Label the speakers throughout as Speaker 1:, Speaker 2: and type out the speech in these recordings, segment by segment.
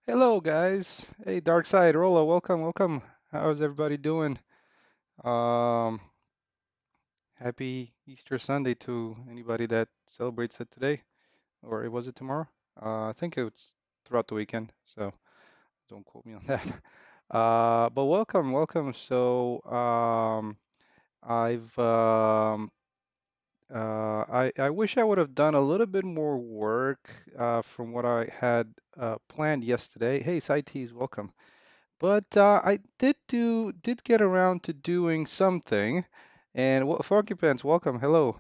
Speaker 1: Hello, guys. Hey, Dark Side, Rolla, welcome, welcome. How's everybody doing? Um, Happy Easter Sunday to anybody that celebrates it today, or was it tomorrow? I think it's throughout the weekend, so don't quote me on that. But welcome, welcome. I've I wish I would have done a little bit more work from what I had planned yesterday. Hey, Saites, welcome. But I did get around to doing something, and Funky Pants, welcome, hello.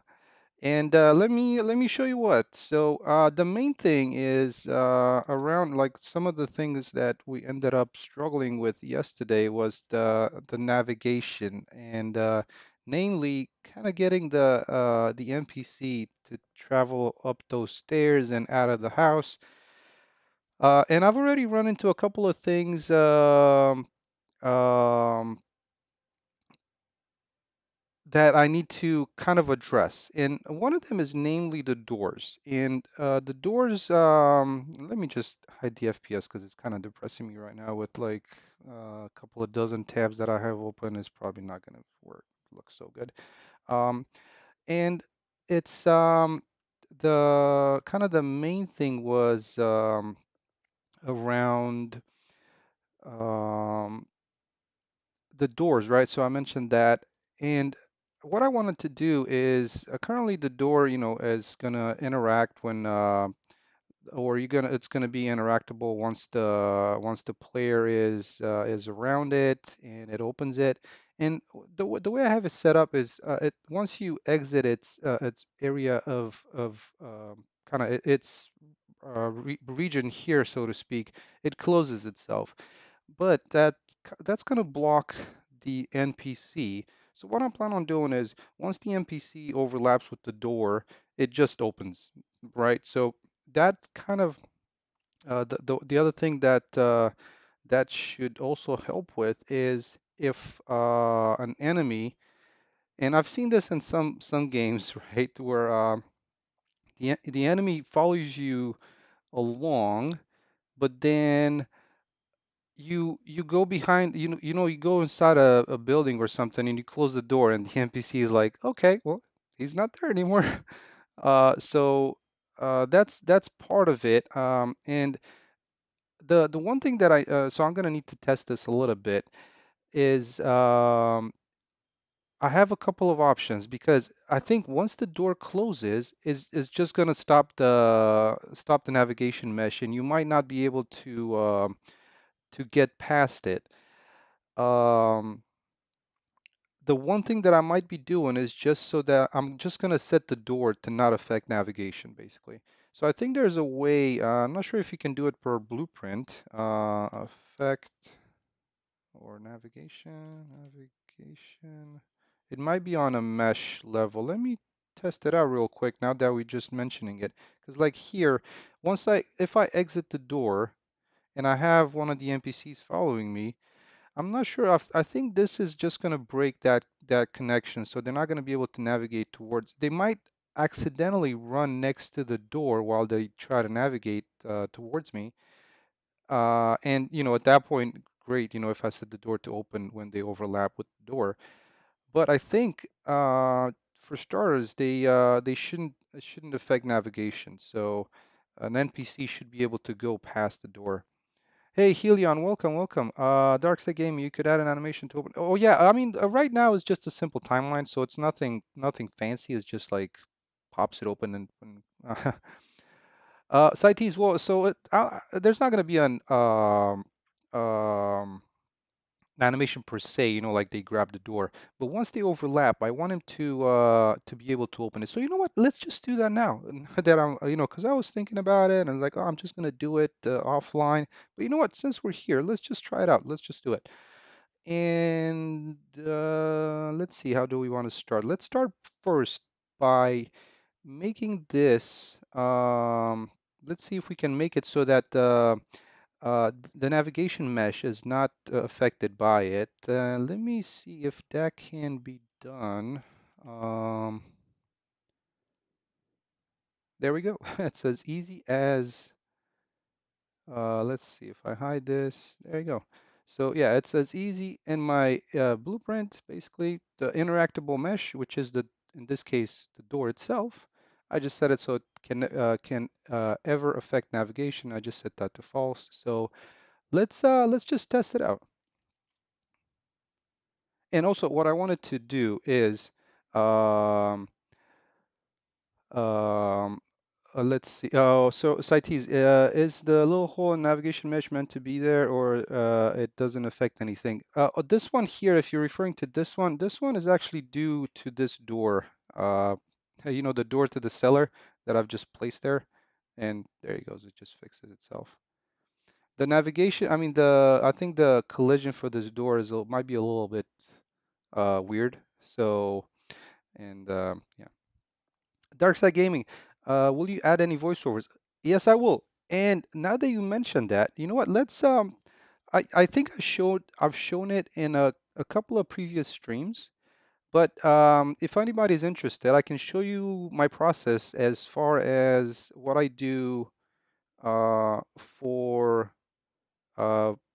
Speaker 1: And let me show you what. The main thing is around like some of the things that we ended up struggling with yesterday was the navigation and namely kind of getting the NPC to travel up those stairs and out of the house. And I've already run into a couple of things. Um, that I need to kind of address. And one of them is namely the doors. And the doors, let me just hide the FPS because it's kind of depressing me right now with like a couple of dozen tabs that I have open. Is probably not going to work. Looks so good. Um, and it's the kind of the main thing was around um, the doors, right? So I mentioned that. And what I wanted to do is currently the door, is gonna interact when or you're gonna it's gonna be interactable once the player is around it and it opens it. And the way I have it set up is it once you exit its area of kind of its region here, so to speak, it closes itself, but that's going to block the NPC. So what I'm planning on doing is once the NPC overlaps with the door, it just opens, right? So that kind of the other thing that that should also help with is if an enemy, and I've seen this in some games, right, where the enemy follows you along, but then you go behind, you go inside a building or something and you close the door and the NPC is like, okay, well, he's not there anymore. So that's part of it. And the one thing that so I'm gonna need to test this a little bit is I have a couple of options because I think once the door closes is just gonna stop the navigation mesh and you might not be able to get past it. Um, the one thing that I might be doing is just so that I'm just going to set the door to not affect navigation, basically. So I think there's a way, I'm not sure if you can do it per blueprint, affect or navigation. It might be on a mesh level. Let me test it out real quick now that we're just mentioning it. Because like here, if I exit the door and I have one of the NPCs following me, I'm not sure. I think this is just going to break that connection, so they're not going to be able to navigate towards. They might accidentally run next to the door while they try to navigate towards me. And at that point, great. If I set the door to open when they overlap with the door. But I think for starters, they shouldn't it shouldn't affect navigation. So an NPC should be able to go past the door. Hey, Helion, welcome, welcome. Darkside Gaming, you could add an animation to open. Oh yeah, I mean, right now it's just a simple timeline, so it's nothing fancy. It's just like pops it open and Cites, well, so there's not going to be um animation per se, like they grab the door. But once they overlap, I want him to be able to open it. So you know what? Let's just do that now. That I'm, because I was thinking about it and I was like, oh, I'm just gonna do it offline. But you know what? Since we're here, let's just try it out. Let's just do it. And let's see, how do we want to start? Let's start first by making this. Let's see if we can make it so that the navigation mesh is not affected by it. Let me see if that can be done. Um, there we go. It's as easy as Let's see if I hide this. There you go. So yeah, it's as easy in my blueprint, basically the interactable mesh, which is the, in this case, the door itself. I just set it so it can ever affect navigation. I just set that to false. So let's just test it out. And also what I wanted to do is um, um, let's see. Oh, so CITES, is the little hole in navigation mesh meant to be there, or it doesn't affect anything? This one here, if you're referring to this one is actually due to this door. You know, the door to the cellar that I've just placed there, and there it goes. It just fixes itself. The navigation, I mean, I think the collision for this door might be a little bit weird. So, and yeah. Dark Side Gaming, will you add any voiceovers? Yes, I will. And now that you mentioned that, you know what? I think I've shown it in a couple of previous streams, but if anybody's interested, I can show you my process as far as what I do for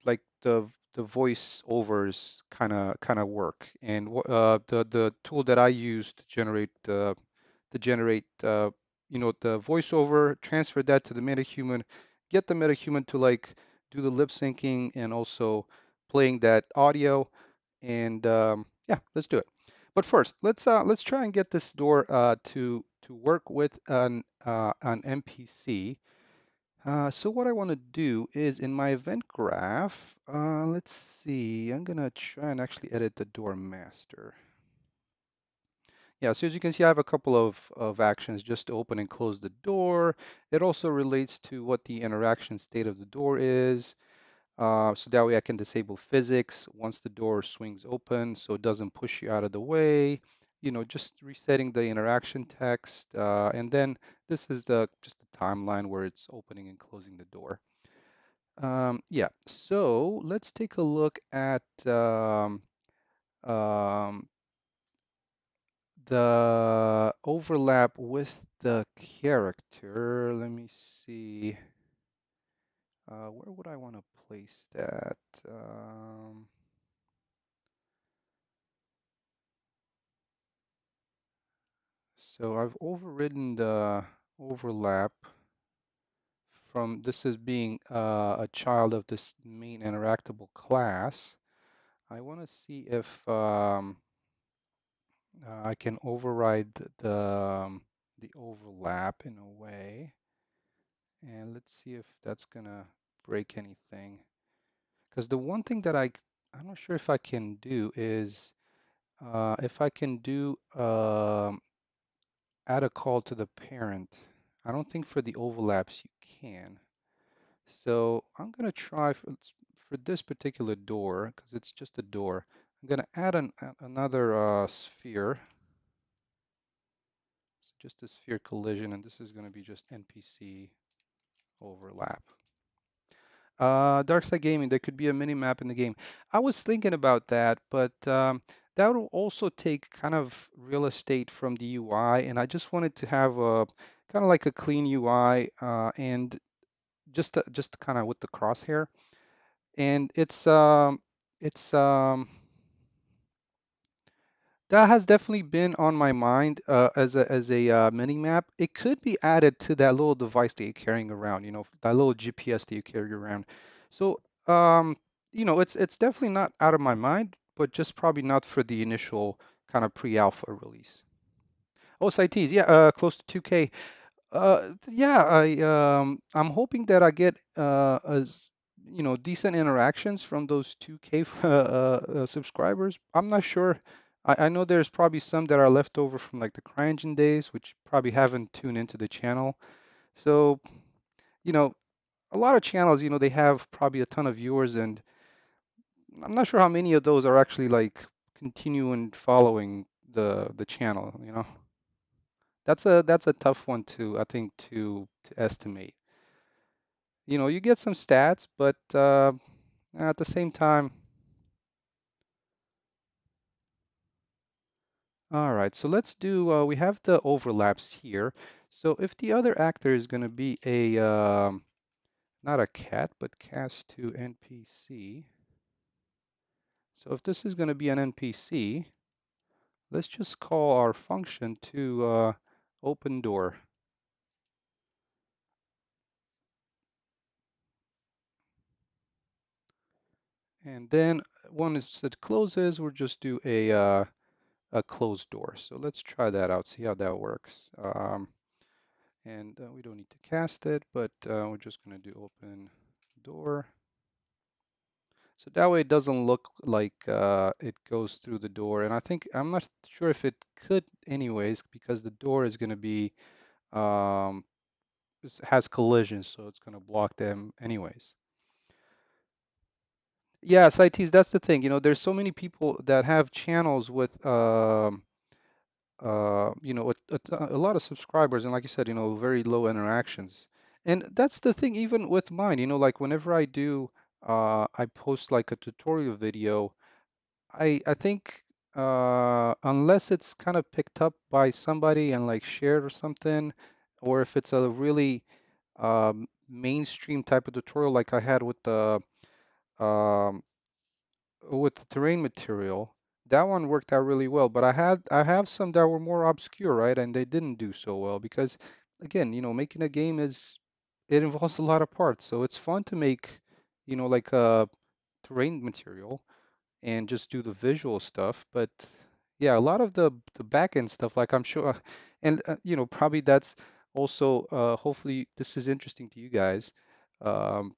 Speaker 1: like the voiceovers kind of work, and the tool that I use to generate you know, the voiceover, transfer that to the MetaHuman, get the MetaHuman to like do the lip syncing and also playing that audio, and yeah, let's do it. But first, let's try and get this door to work with an NPC. So what I want to do is in my event graph, let's see, I'm gonna try and actually edit the door master. Yeah, so as you can see, I have a couple of actions just to open and close the door. It also relates to what the interaction state of the door is. So that way I can disable physics once the door swings open so it doesn't push you out of the way. You know, just resetting the interaction text. And then this is just the timeline where it's opening and closing the door. Yeah, so let's take a look at um, the overlap with the character. Let me see. Where would I want to place that? Um, so I've overridden the overlap from this as being a child of this main interactable class. I want to see if I can override the overlap in a way. And let's see if that's gonna break anything. Because the one thing that I'm not sure if I can do is if I can do add a call to the parent. I don't think for the overlaps you can. So I'm gonna try for this particular door because it's just a door. I'm gonna add another sphere. So just a sphere collision, and this is gonna be just NPC overlap. Dark Side Gaming, there could be a mini map in the game. I was thinking about that, but that would also take kind of real estate from the UI, and I just wanted to have a kind of like a clean UI and just kind of with the crosshair. And it's that has definitely been on my mind as a mini map. It could be added to that little device that you're carrying around, you know, that little GPS that you carry around. So, you know, it's definitely not out of my mind, but just probably not for the initial kind of pre-alpha release. Oh, CITES, yeah, close to 2K. Yeah, I'm hoping that I get as you know, decent interactions from those 2K subscribers. I'm not sure. I know there's probably some that are left over from like the CryEngine days, which probably haven't tuned into the channel. So, you know, a lot of channels, you know, they have probably a ton of viewers, and I'm not sure how many of those are actually like continuing following the channel, you know. That's a tough one to, I think, to estimate. You know, you get some stats, but at the same time, all right, so let's do, we have the overlaps here. So if the other actor is going to be not a cat, but cast to NPC. So if this is going to be an NPC, let's just call our function to open door. And then once it closes, we'll just do a closed door. So let's try that out, see how that works. And we don't need to cast it, but we're just going to do open door. So that way it doesn't look like it goes through the door. And I think, I'm not sure if it could anyways, because the door is going to be, um, has collisions, so it's going to block them anyways. Yeah, CITs, that's the thing. There's so many people that have channels with, a lot of subscribers, and like you said, very low interactions. And that's the thing, even with mine, like whenever I post like a tutorial video, I think unless it's kind of picked up by somebody and like shared or something, or if it's a really mainstream type of tutorial like I had um, with the terrain material, that one worked out really well. But I have some that were more obscure, right? And they didn't do so well because, again, making a game it involves a lot of parts. So it's fun to make, like a terrain material and just do the visual stuff. But yeah, a lot of the back end stuff, like I'm sure, and probably that's also hopefully this is interesting to you guys. Um,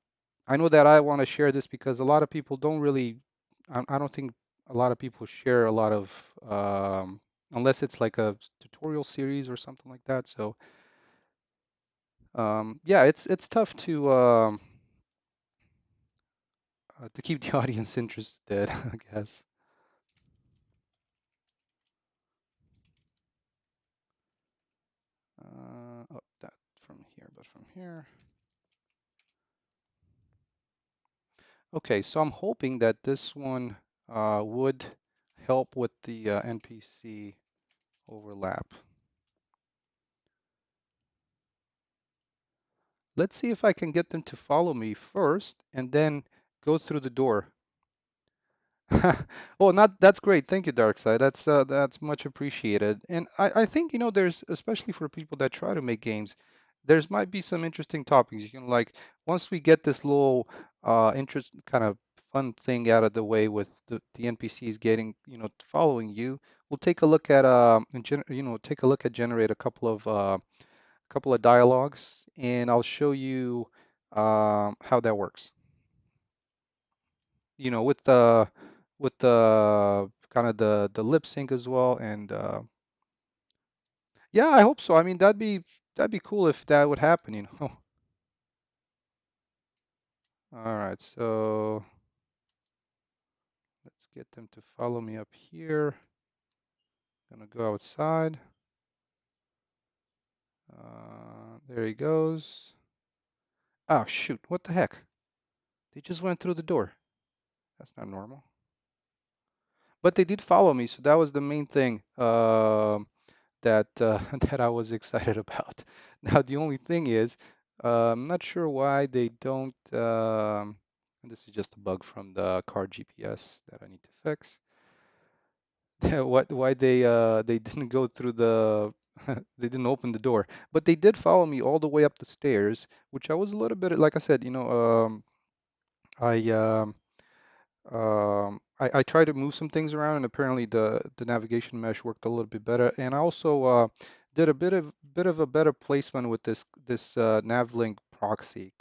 Speaker 1: I know that I want to share this because a lot of people don't really, I don't think a lot of people share a lot of, unless it's like a tutorial series or something like that. So yeah, it's tough to keep the audience interested, I guess. Oh, that from here, but from here. Okay, so I'm hoping that this one would help with the NPC overlap. Let's see if I can get them to follow me first and then go through the door. Oh, not that's great. Thank you, Darkside. That's much appreciated. And I think, there's especially for people that try to make games, there's might be some interesting topics. You can like once we get this little interest kind of fun thing out of the way with the NPCs getting, following you, we'll take a look at take a look at generate a couple of dialogues and I'll show you how that works. With the kind of the lip sync as well. And yeah, I hope so. I mean, that'd be cool if that would happen. All right, so let's get them to follow me up here. Gonna go outside. There he goes. Oh shoot, what the heck? They just went through the door. That's not normal. But they did follow me, so that was the main thing. That that I was excited about. Now the only thing is, I'm not sure why they don't. And this is just a bug from the car GPS that I need to fix. Why they didn't go through the they didn't open the door, but they did follow me all the way up the stairs, which I was a little bit like I said, I I tried to move some things around, and apparently the navigation mesh worked a little bit better. And I also did a bit of a better placement with this Navlink proxy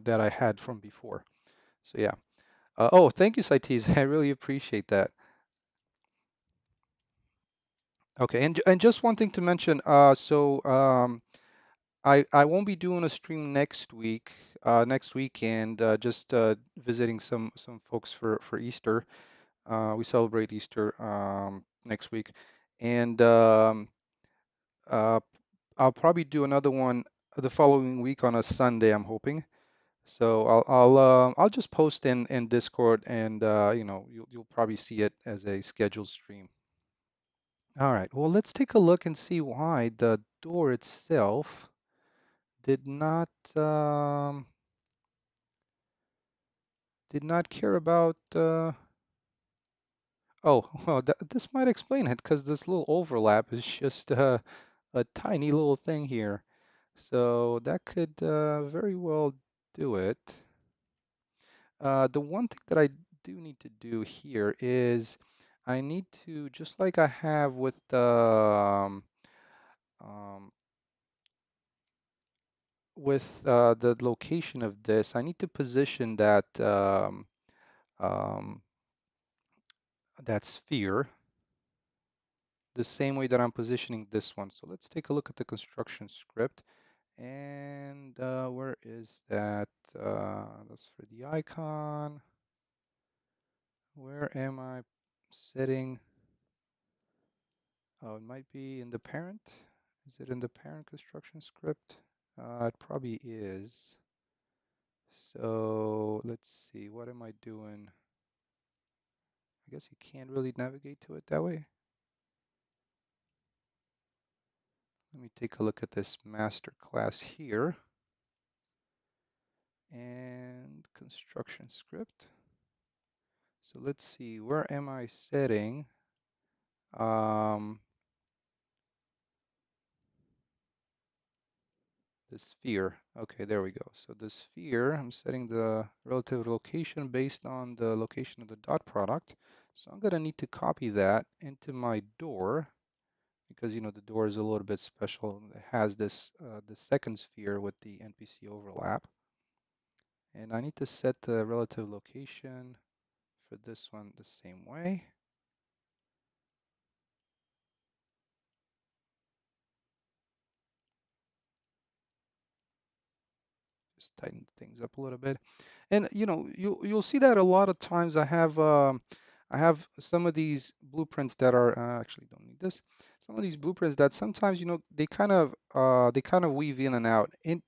Speaker 1: that I had from before. So yeah. Oh, thank you, Saitis. I really appreciate that. Okay, and just one thing to mention. I won't be doing a stream next weekend. Just visiting some folks for Easter. We celebrate Easter next week, and uh, I'll probably do another one the following week on a Sunday, I'm hoping. So I'll just post in Discord, and you'll probably see it as a scheduled stream. All right. Well, let's take a look and see why the door itself did not. did not care about. Oh, well, this might explain it because this little overlap is just a tiny little thing here. So that could very well do it. The one thing that I do need to do here is I need to, just like I have with um, the location of this, I need to position um, that sphere the same way that I'm positioning this one. So let's take a look at the construction script. And where is that? That's for the icon. Where am I setting? Oh, it might be in the parent. Is it in the parent construction script? It probably is. So let's see, what am I doing? I guess you can't really navigate to it that way. Let me take a look at this master class here and construction script. So let's see, where am I setting um, the sphere? Okay, there we go. So the sphere, I'm setting the relative location based on the location of the dot product. So I'm gonna need to copy that into my door because the door is a little bit special. It has this the second sphere with the NPC overlap. And I need to set the relative location for this one the same way. Just tighten things up a little bit. And you'll see that a lot of times I have some of these blueprints that are actually don't need this. Some of these blueprints that sometimes they kind of weave in and out. And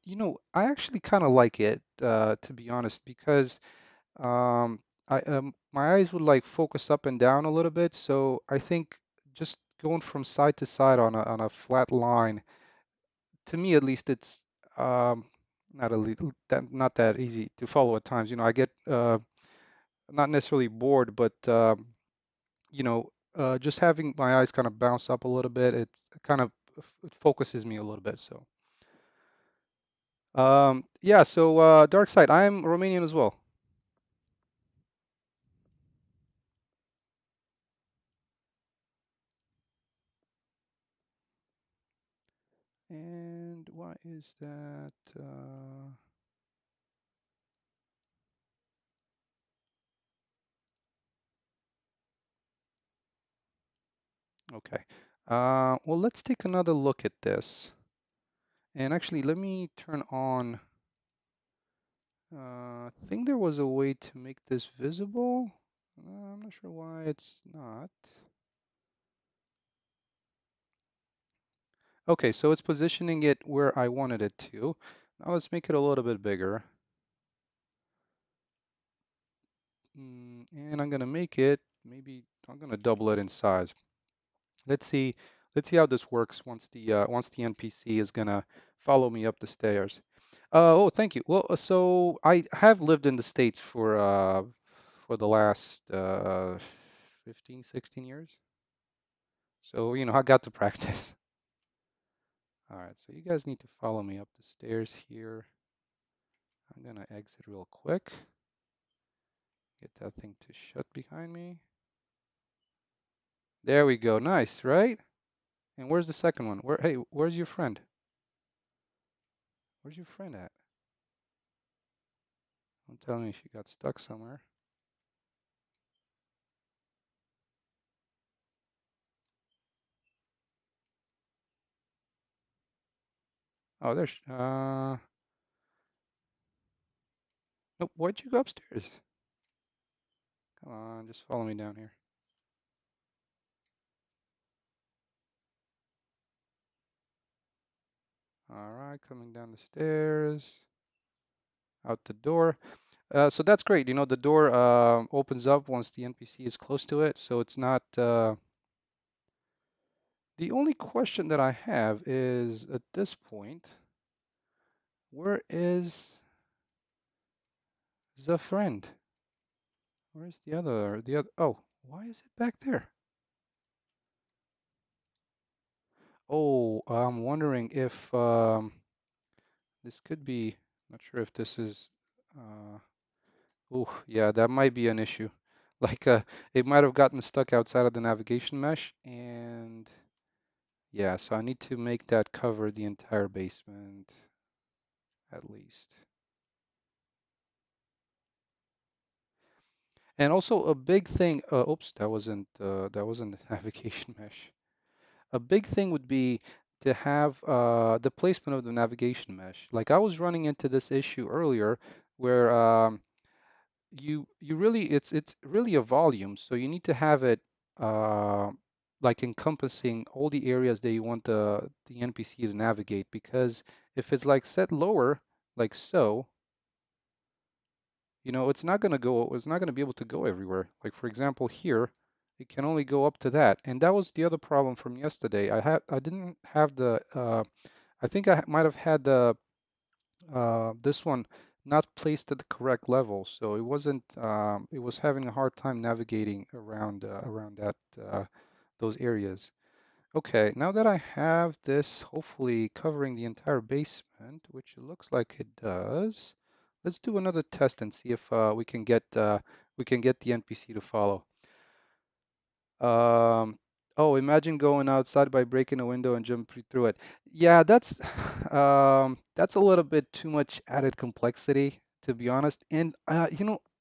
Speaker 1: I actually kind of like it to be honest because I my eyes would like focus up and down a little bit. So I think just going from side to side on a flat line, to me at least, it's um, not that easy to follow at times. I get not necessarily bored, but just having my eyes kind of bounce up a little bit, kind of it focuses me a little bit. So yeah. So Dark Side, I'm Romanian as well. And why is that? Okay. Well, let's take another look at this. And actually, let me turn on. I think there was a way to make this visible. I'm not sure why it's not. Okay, so it's positioning it where I wanted it to. Now let's make it a little bit bigger. And I'm gonna make it, maybe I'm gonna double it in size. Let's see, let's see how this works once the NPC is gonna follow me up the stairs. Oh, thank you. Well, so I have lived in the States for the last 15, 16 years. So, I got to practice. All right, so you guys need to follow me up the stairs here. I'm gonna exit real quick. Get that thing to shut behind me. There we go. Nice, right? And where's the second one? Hey, where's your friend? Where's your friend at? Don't tell me she got stuck somewhere. Oh, there's, nope, why'd you go upstairs? Come on, just follow me down here. All right, coming down the stairs, out the door. So that's great. The door opens up once the NPC is close to it, so it's not. The only question that I have is at this point, where is the friend? Where's the other? The other. Oh, why is it back there? Oh, I'm wondering if this could be. Not sure if this is. Uh, oh, yeah, that might be an issue. Like, it might have gotten stuck outside of the navigation mesh, and yeah, so I need to make that cover the entire basement at least. And also a big thing. Oops, that wasn't the navigation mesh. A big thing would be to have the placement of the navigation mesh. Like I was running into this issue earlier where you really it's really a volume, so you need to have it uh, like encompassing all the areas that you want the NPC to navigate because if it's like set lower, like so, it's not going to be able to go everywhere. Like for example here, it can only go up to that. And that was the other problem from yesterday. I didn't have the I think I might have had the this one not placed at the correct level, so it wasn't it was having a hard time navigating around that those areas. Okay, now that I have this hopefully covering the entire basement, which it looks like it does, let's do another test and see if we can get the NPC to follow. Oh, imagine going outside by breaking a window and jumping through it. Yeah, that's a little bit too much added complexity, to be honest. And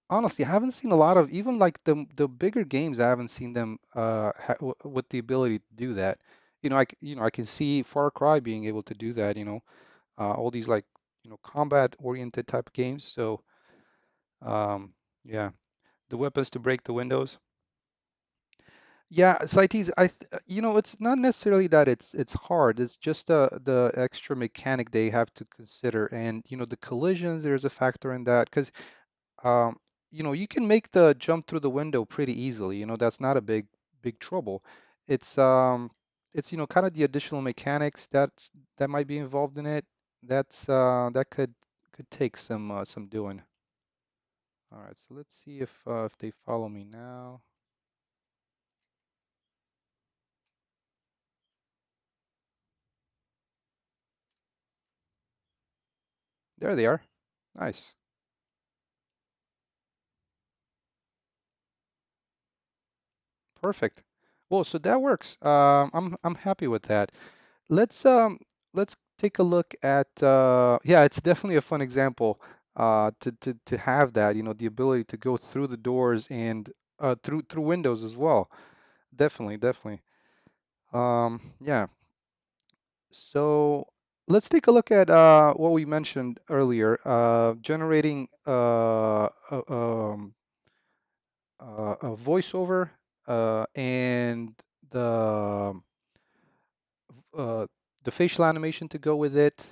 Speaker 1: honestly, I haven't seen a lot of even like the bigger games. I haven't seen them with the ability to do that. I can see Far Cry being able to do that. All these like combat oriented type games. So yeah, the weapons to break the windows. Yeah, CITES, it's not necessarily that it's hard. It's just the extra mechanic they have to consider, and the collisions. There's a factor in that because um, you can make the jump through the window pretty easily. That's not a big trouble. It's it's kind of the additional mechanics that might be involved in it. That could take some doing. All right, so let's see if they follow me now. There they are. Nice. Perfect. Well, so that works. I'm happy with that. Let's um let's take a look at yeah, it's definitely a fun example to have that, the ability to go through the doors and through windows as well. Definitely, definitely. Yeah. So let's take a look at what we mentioned earlier, generating a voiceover and the uh, the facial animation to go with it,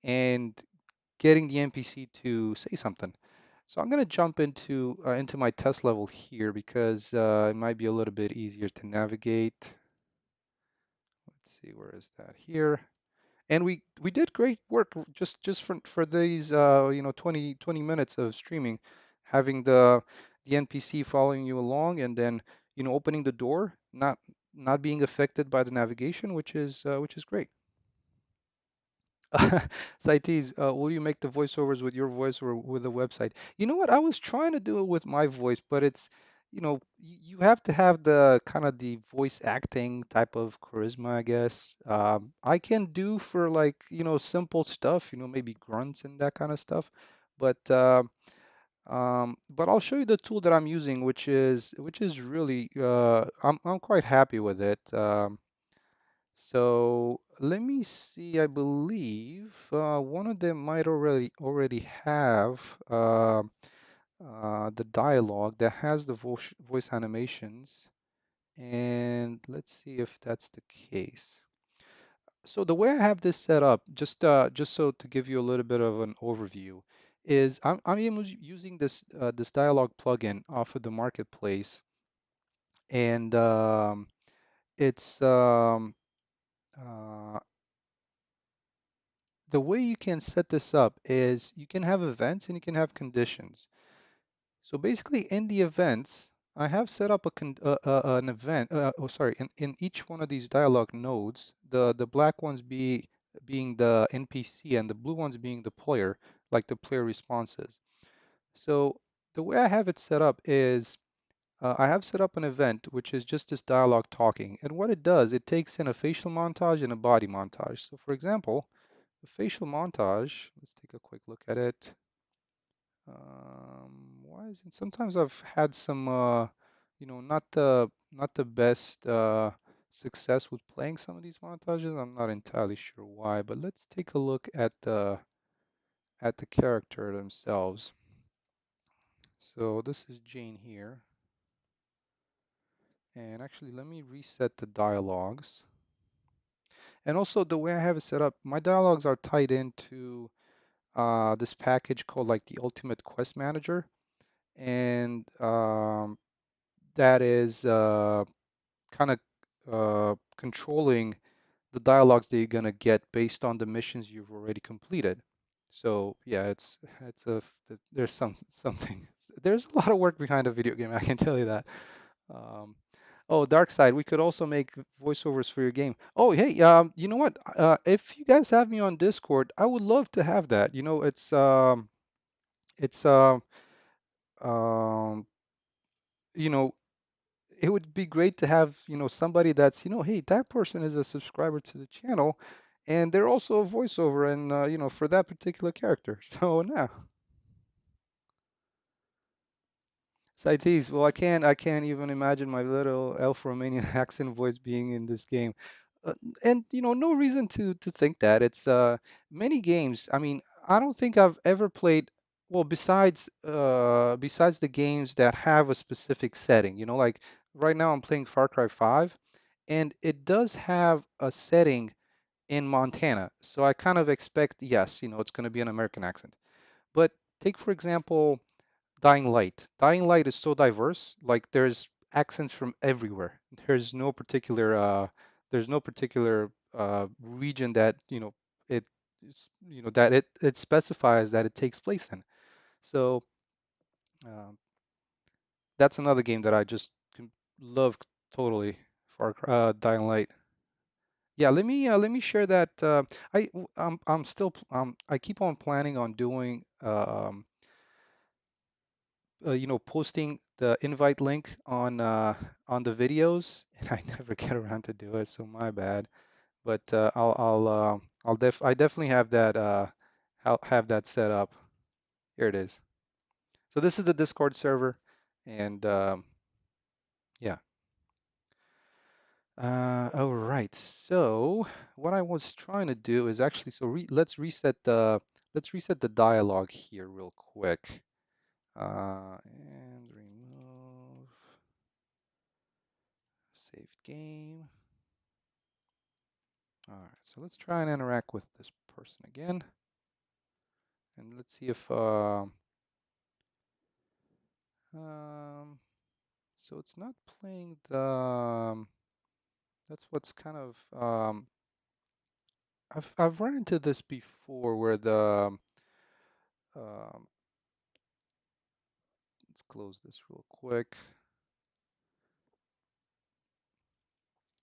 Speaker 1: and getting the NPC to say something. So I'm going to jump into my test level here because it might be a little bit easier to navigate. Let's see, where is that here? And we did great work just for these 20 minutes of streaming, having the NPC following you along, and then opening the door, not being affected by the navigation, which is great. Saites, will you make the voiceovers with your voice or with a website? You know what? I was trying to do it with my voice, but you have to have the kind of the voice acting type of charisma, I guess. I can do for like, simple stuff, maybe grunts and that kind of stuff. But I'll show you the tool that I'm using, which is really I'm quite happy with it. So let me see. I believe one of them might already have the dialogue that has the voice animations, and let's see if that's the case. So the way I have this set up, just so to give you a little bit of an overview, is I'm using this dialogue plugin off of the marketplace, and it's uh, the way you can set this up is you can have events and you can have conditions. So basically, in the events, I have set up an event. Oh, sorry. In each one of these dialog nodes, the black ones being the NPC and the blue ones being the player, like the player responses. So the way I have it set up is I have set up an event which is just this dialogue talking. And what it does, it takes in a facial montage and a body montage. So for example, the facial montage, let's take a quick look at it. Why is it? Sometimes I've had some, not the best success with playing some of these montages. I'm not entirely sure why, but let's take a look at the character themselves. So this is Jane here, and actually let me reset the dialogues. And also the way I have it set up, my dialogues are tied into this package called like the Ultimate Quest Manager, and that is kind of controlling the dialogues that you're gonna get based on the missions you've already completed. So yeah, it's there's something there's a lot of work behind a video game. I can tell you that. Um, oh, Dark Side, we could also make voiceovers for your game. Oh, hey, you know what? If you guys have me on Discord, I would love to have that. You know, it's um, you know, it would be great to have, somebody that's, hey, that person is a subscriber to the channel and they're also a voiceover and, for that particular character. So now, Saitis, well, I can't even imagine my little elf Romanian accent voice being in this game. Uh, and, no reason to think that. It's many games. I mean, I don't think I've ever played, well, besides the games that have a specific setting, like right now I'm playing Far Cry 5 and it does have a setting in Montana. So I kind of expect, yes, it's going to be an American accent. But take, for example, Dying Light. Dying Light is so diverse, like there's accents from everywhere. There's no particular region that, it that it specifies that it takes place in. So um, that's another game that I just love totally for Dying Light. Yeah, let me share that. I'm still I keep on planning on doing posting the invite link on the videos, and I never get around to do it, so my bad. But I definitely have that have that set up. Here it is. So this is the Discord server, and yeah. All right. So what I was trying to do is actually let's reset the dialogue here real quick. And remove saved game. All right. So let's try and interact with this person again, and let's see if so it's not playing the that's what's kind of I've run into this before where the um, let's close this real quick.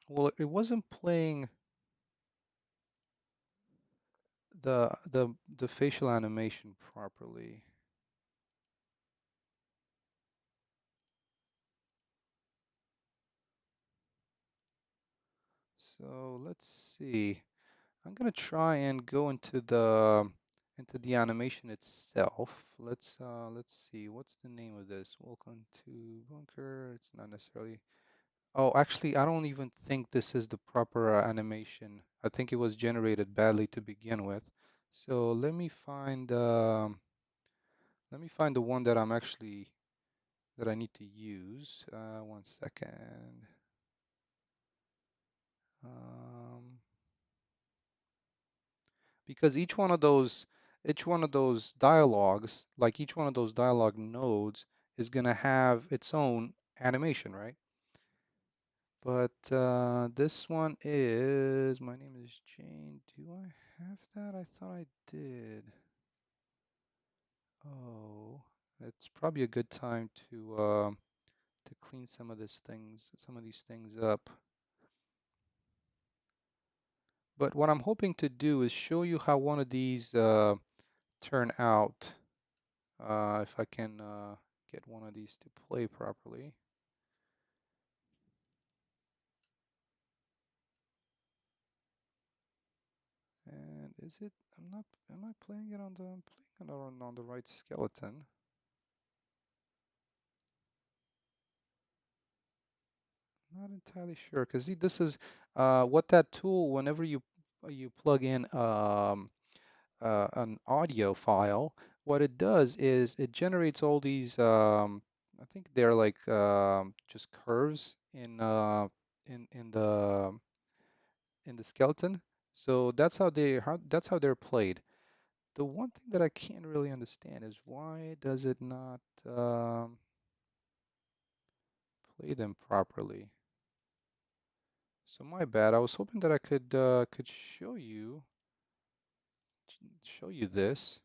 Speaker 1: Well, it wasn't playing the facial animation properly. So let's see. I'm gonna try and go into the animation itself. Let's see. What's the name of this? Welcome to Bunker. It's not necessarily. Oh, actually, I don't even think this is the proper animation. I think it was generated badly to begin with. So let me find the one that I need to use. One second. Um, because each one of those dialogues, like each one of those dialogue nodes, is gonna have its own animation, right? But this one is my name is Jane. Do I have that? I thought I did. Oh, let's it's probably a good time to clean some of these things up. But what I'm hoping to do is show you how one of these turn out. If I can get one of these to play properly. And is it? I'm not. Am I playing it on the? I'm playing it on the right skeleton. Not entirely sure because see, this is what that tool. Whenever you plug in an audio file, what it does is it generates all these. I think they're like just curves in the skeleton. So that's how they're played. The one thing that I can't really understand is why does it not play them properly? So my bad. I was hoping that I could show you this.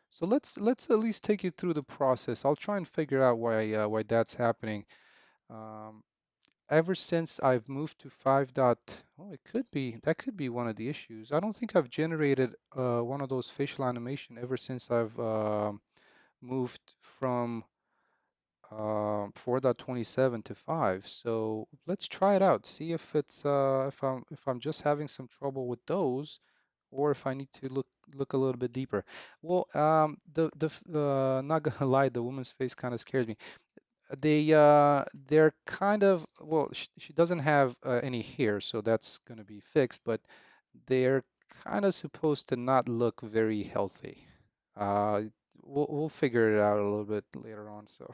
Speaker 1: So let's at least take you through the process. I'll try and figure out why that's happening. Um, Ever since I've moved to 5. Oh, it could be that could be one of the issues. I don't think I've generated one of those facial animation ever since I've moved from 4.27 to 5. So let's try it out. See if it's if I'm just having some trouble with those, or if I need to look a little bit deeper. Well, not gonna lie, the woman's face kind of scares me. They're kind of well, she doesn't have any hair, so that's gonna be fixed. But they're kind of supposed to not look very healthy. Uh, we'll figure it out a little bit later on. So.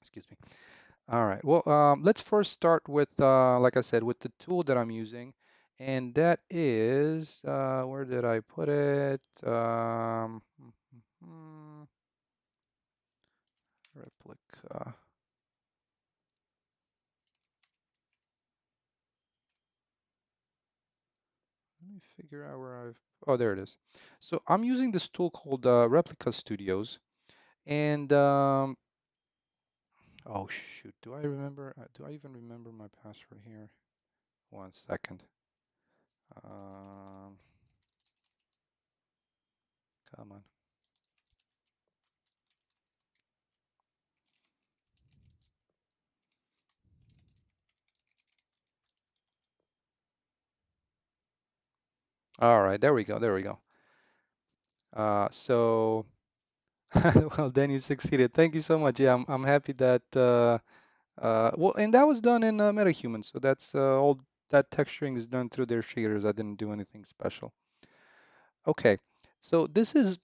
Speaker 1: Excuse me. All right. Well, let's first start with, like I said, with the tool that I'm using, and that is, where did I put it? Replica. Let me figure out where I've. Oh, there it is. So I'm using this tool called Replica Studios, and oh shoot, do I remember? Do I even remember my password here? One second. Um, Come on. All right, there we go. There we go. So, well, then you succeeded. Thank you so much. Yeah, I'm happy that well, and that was done in MetaHuman. So that's all that texturing is done through their shaders. I didn't do anything special. Okay, so this is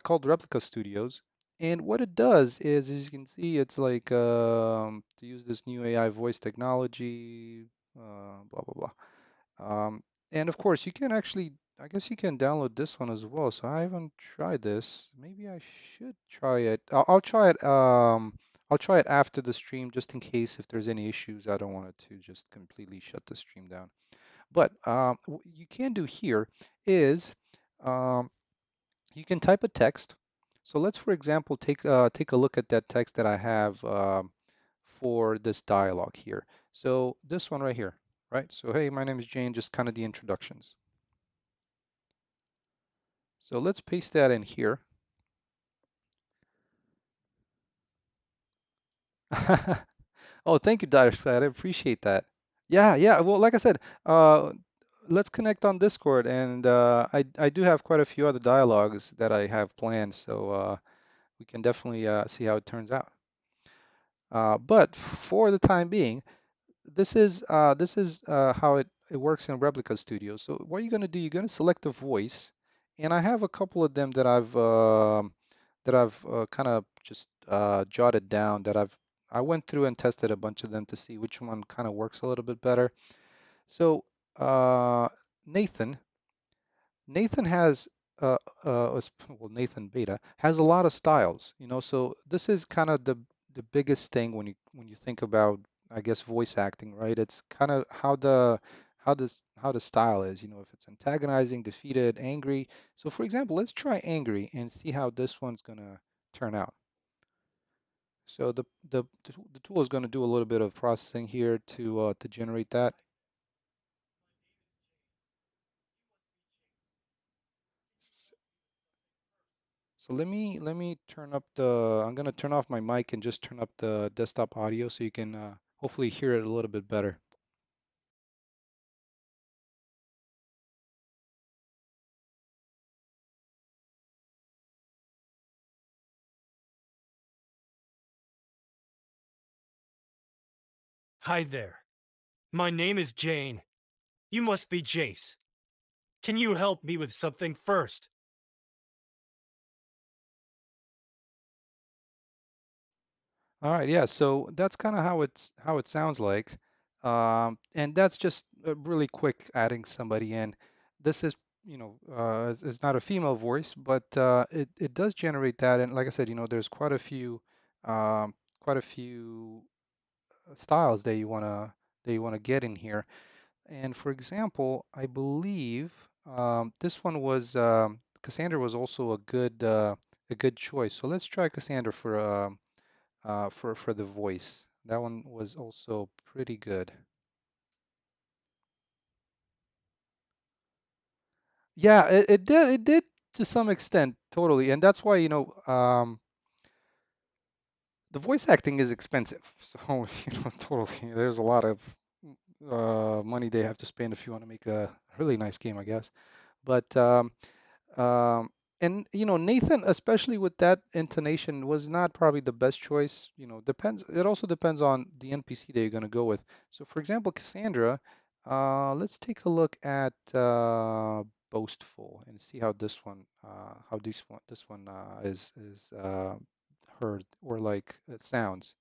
Speaker 1: called Replica Studios, and what it does is, as you can see, it's like to use this new AI voice technology, blah blah blah. And of course, you can actually, I guess you can download this one as well. So I haven't tried this. Maybe I should try it. I'll try it. I'll try it after the stream just in case if there's any issues. I don't want it to just completely shut the stream down. But what you can do here is um, you can type a text. So let's, for example, take a look at that text that I have for this dialogue here. So this one right here, right? So hey, my name is Jane, just kind of the introductions. So let's paste that in here. Oh, thank you, Direct. I appreciate that. Yeah, yeah. Well, like I said, let's connect on Discord, and I do have quite a few other dialogues that I have planned, so we can definitely see how it turns out. But for the time being, this is how it works in Replica Studio. So what you're going to do, you're going to select a voice, and I have a couple of them that I've kind of just jotted down that I went through and tested a bunch of them to see which one kind of works a little bit better. So Nathan. Nathan has well, Nathan Beta has a lot of styles, so this is kind of the biggest thing when you think about, I guess, voice acting, right? It's kind of how the style is, if it's antagonizing, defeated, angry. So for example, let's try angry and see how this one's gonna turn out. So the tool is going to do a little bit of processing here to generate that. So let me turn up the. I'm going to turn off my mic and just turn up the desktop audio so you can hopefully hear it a little bit better.
Speaker 2: Hi there. My name is Jane. You must be Jace. Can you help me with something first?
Speaker 1: All right, yeah. So that's kind of how it sounds like, and that's just really quick adding somebody in. This is, it's not a female voice, but it does generate that. And like I said, there's um, quite a few styles that you wanna get in here. And for example, I believe this one was Cassandra was also a good choice. So let's try Cassandra for the voice. That one was also pretty good. Yeah, it did to some extent, totally. And that's why, the voice acting is expensive. So, totally. There's a lot of money they have to spend if you want to make a really nice game, I guess. But Um, and Nathan, especially with that intonation, was not probably the best choice. Depends. It also depends on the NPC that you're going to go with. So, for example, Cassandra, let's take a look at Boastful and see how this one is heard or like it sounds.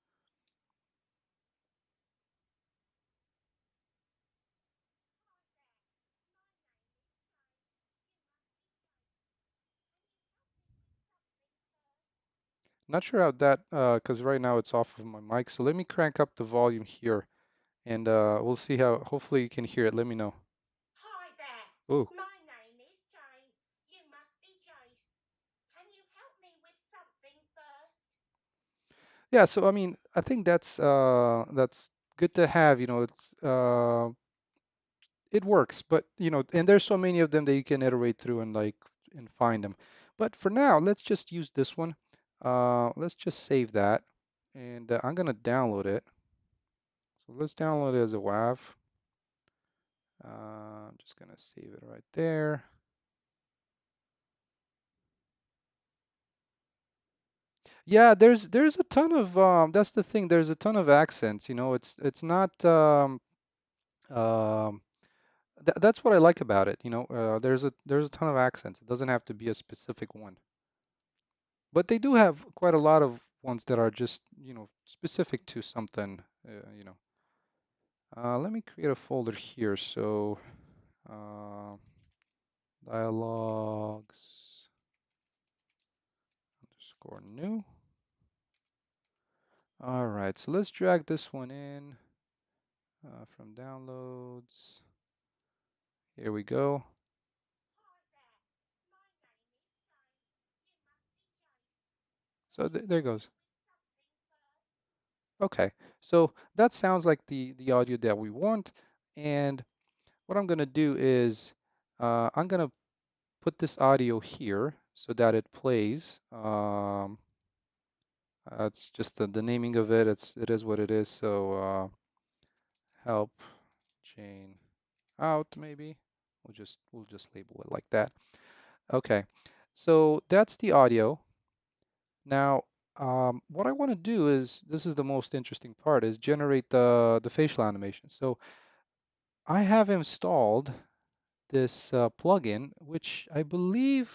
Speaker 1: Not sure how that because right now it's off of my mic. So let me crank up the volume here, and we'll see how. Hopefully you can hear it. Let me know.
Speaker 3: Hi there.
Speaker 1: Oh.
Speaker 3: My name is Jane. You must be Jace. Can you help me with something first?
Speaker 1: Yeah, so I mean, I think that's good to have, it works, but and there's so many of them that you can iterate through and and find them. But for now, let's just use this one. Let's just save that, and I'm gonna download it. So let's download it as a WAV. I'm just gonna save it right there. Yeah, there's a ton of that's the thing. There's a ton of accents. It's not um that's what I like about it. There's a ton of accents. It doesn't have to be a specific one, but they do have quite a lot of ones that are just specific to something. Let me create a folder here. So uh, dialogues underscore new. All right, so let's drag this one in from downloads. Here we go.
Speaker 3: Hi there. My name is Jane. You must be Jace.
Speaker 1: So
Speaker 3: Can you
Speaker 1: there
Speaker 3: help
Speaker 1: goes.
Speaker 3: me with something first?
Speaker 1: Okay, so that sounds like the audio that we want. And what I'm going to do is I'm going to put this audio here so that it plays. It's just the naming of it. It is what it is. So help Jane out maybe. We'll just label it like that. Okay, so that's the audio. Now, what I want to do is this is the most interesting part is generate the facial animation. So I have installed this plugin, which I believe,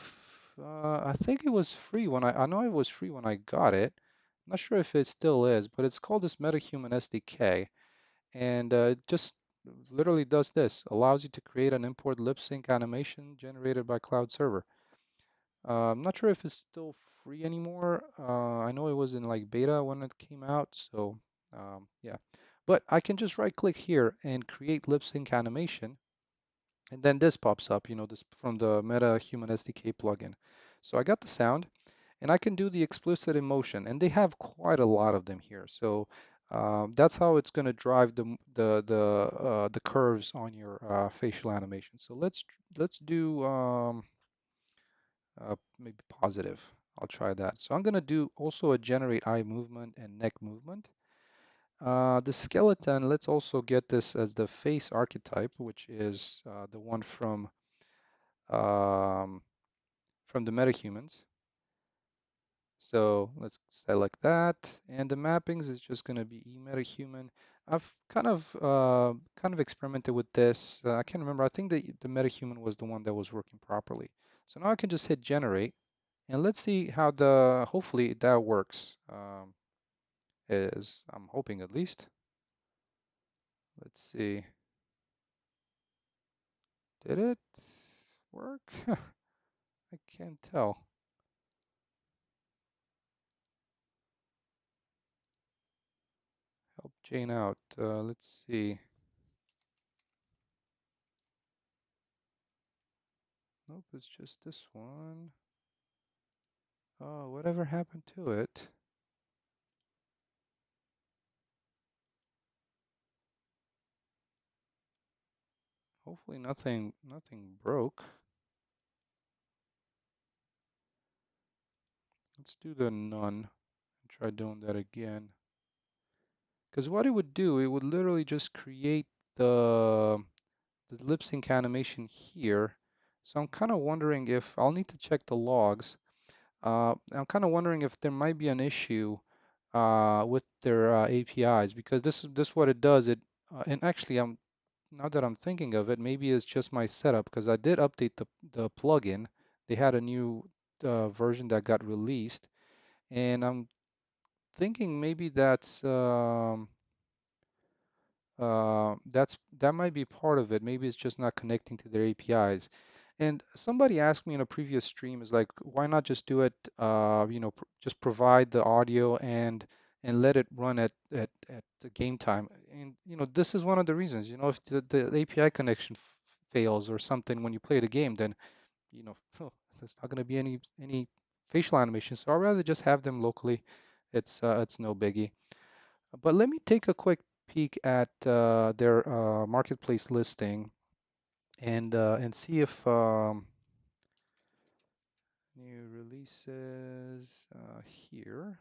Speaker 1: I think it was free I know it was free when I got it. I'm not sure if it still is, but it's called this MetaHuman SDK, and it just literally does this, allows you to create and import lip sync animation generated by Cloud Server. I'm not sure if it's still free anymore. I know it was in like beta when it came out, so yeah. But I can just right click here and create lip sync animation. And then this pops up, this from the Meta Human SDK plugin. So I got the sound, and I can do the explicit emotion, and they have quite a lot of them here. So that's how it's going to drive the curves on your facial animation. So let's do maybe positive. I'll try that. So I'm going to do also a generate eye movement and neck movement. The skeleton, let's also get this as the face archetype, which is the one um, from the metahumans. So let's select that, and the mappings is just going to be eMetahuman. I've kind of experimented with this. I can't remember. I think the MetaHuman was the one that was working properly. So now I can just hit generate, and let's see how hopefully that works. Is I'm hoping at least. Let's see. Did it work? I can't tell. Help Jane out. Let's see. Nope, it's just this one. Oh, whatever happened to it? Hopefully nothing broke. Let's do the none and try doing that again. Because what it would do, it would literally just create the lip sync animation here. So I'm kind of wondering if I'll need to check the logs. I'm kind of wondering if there might be an issue with their APIs, because this what it does. And actually now that I'm thinking of it, maybe it's just my setup, because I did update the plugin. They had a new version that got released, and I'm thinking maybe that might be part of it. Maybe it's just not connecting to their APIs. And somebody asked me in a previous stream, is like, why not just do it, just provide the audio and let it run at the game time. And this is one of the reasons. If the API connection fails or something when you play the game, then there's not going to be any facial animation. So I'd rather just have them locally. It's no biggie. But let me take a quick peek at their marketplace listing and see if new releases here,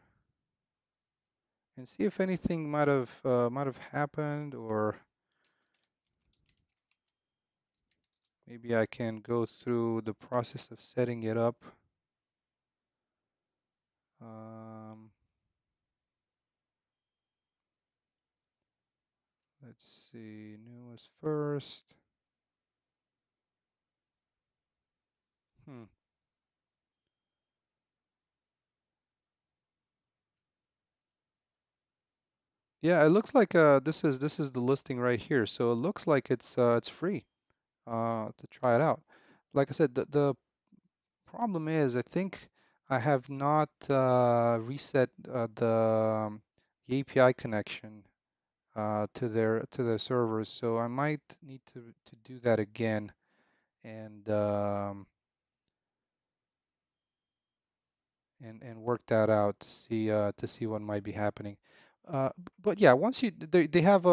Speaker 1: and see if anything might have happened, or maybe I can go through the process of setting it up. Um, let's see, newest first. Hmm. Yeah, it looks like this is the listing right here. So it looks like it's free to try it out. Like I said, the problem is, I think I have not reset the API connection to their servers, so I might need to do that again and and work that out to see what might be happening. But yeah, once they have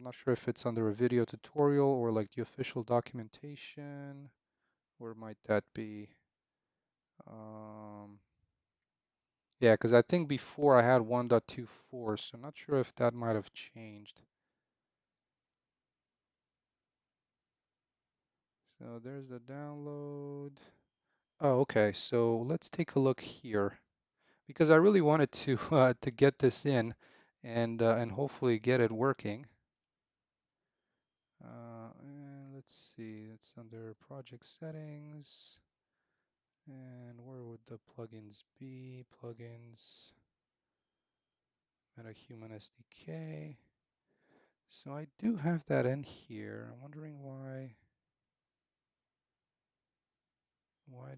Speaker 1: not sure if it's under a video tutorial or like the official documentation. Where might that be? Um, yeah, because I think before I had 1.24, so I'm not sure if that might have changed. So there's the download. Oh, okay. So let's take a look here, because I really wanted to to get this in and hopefully get it working. And let's see, it's under project settings. And where would the plugins be? Plugins, MetaHuman SDK. So I do have that in here. I'm wondering why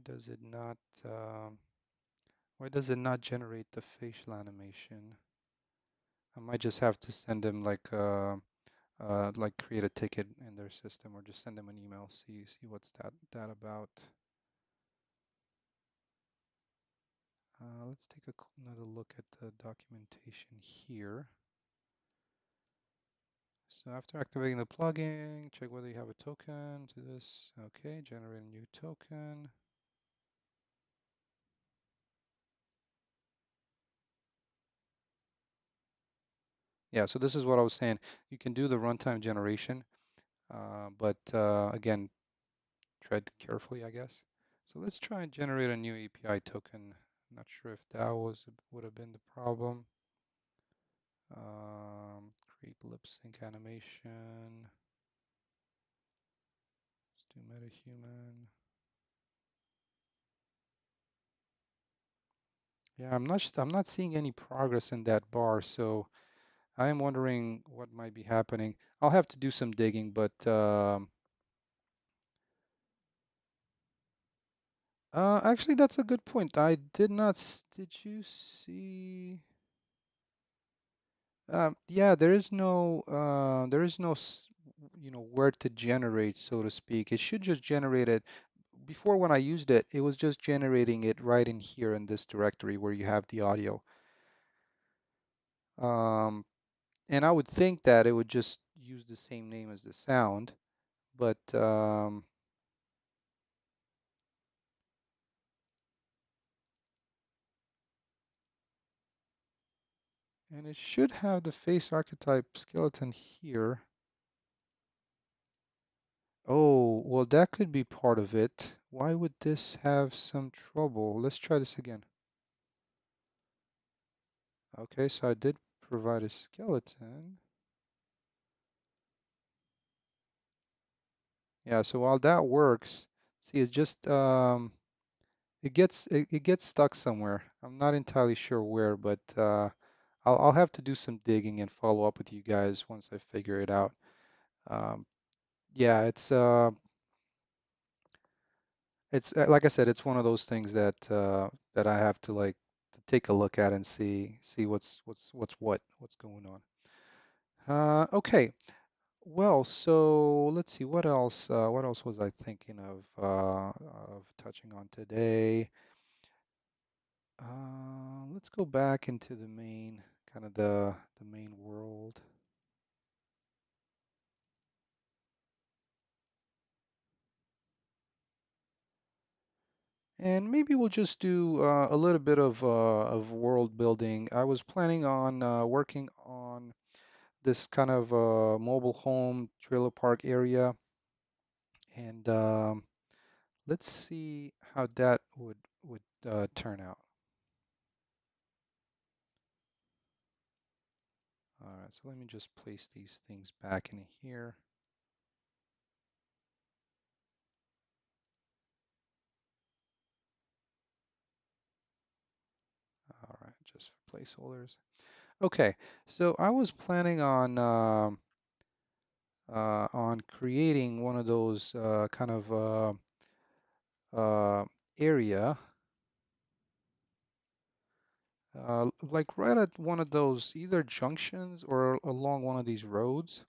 Speaker 1: does it not um, why does it not generate the facial animation? I might just have to send them like create a ticket in their system, or just send them an email. See what's that about. Let's take another look at the documentation here. So after activating the plugin, check whether you have a token to this. Okay, generate a new token. Yeah, so this is what I was saying. You can do the runtime generation, but again, tread carefully, I guess. So let's try and generate a new API token. Not sure if that would have been the problem. Create lip sync animation. Let's do MetaHuman. Yeah, I'm not seeing any progress in that bar, so I am wondering what might be happening. I'll have to do some digging, but actually, that's a good point. I did not. Did you see? Yeah, there is no, where to generate, so to speak. It should just generate it. Before, when I used it, it was just generating it right in here in this directory where you have the audio. Um, and I would think that it would just use the same name as the sound, but and it should have the face archetype skeleton here. Oh, well, that could be part of it. Why would this have some trouble? Let's try this again. Okay, so I did provide a skeleton. Yeah, so while that works, see, it's just it gets stuck somewhere. I'm not entirely sure where, but I'll have to do some digging and follow up with you guys once I figure it out. Um, yeah, it's like I said, it's one of those things that I have to like to take a look at and see what's going on. Okay. Well, so let's see what else. What else was I thinking of touching on today? Let's go back into the main kind of the main world. And maybe we'll just do a little bit of world building. I was planning on working on this kind of mobile home trailer park area, and let's see how that would turn out. All right, so let me just place these things back in here. All right, just for placeholders. Okay, so I was planning on creating one of those kind of area, like right at one of those either junctions or along one of these roads.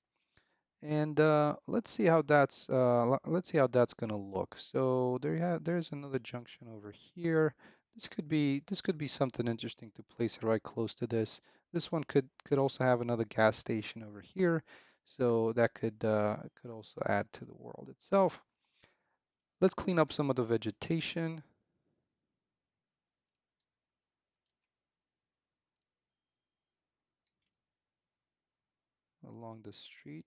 Speaker 1: And let's see how that's gonna look. So there's another junction over here. This could be something interesting to place it right close to this. This one could also have another gas station over here, so that could also add to the world itself. Let's clean up some of the vegetation along the street,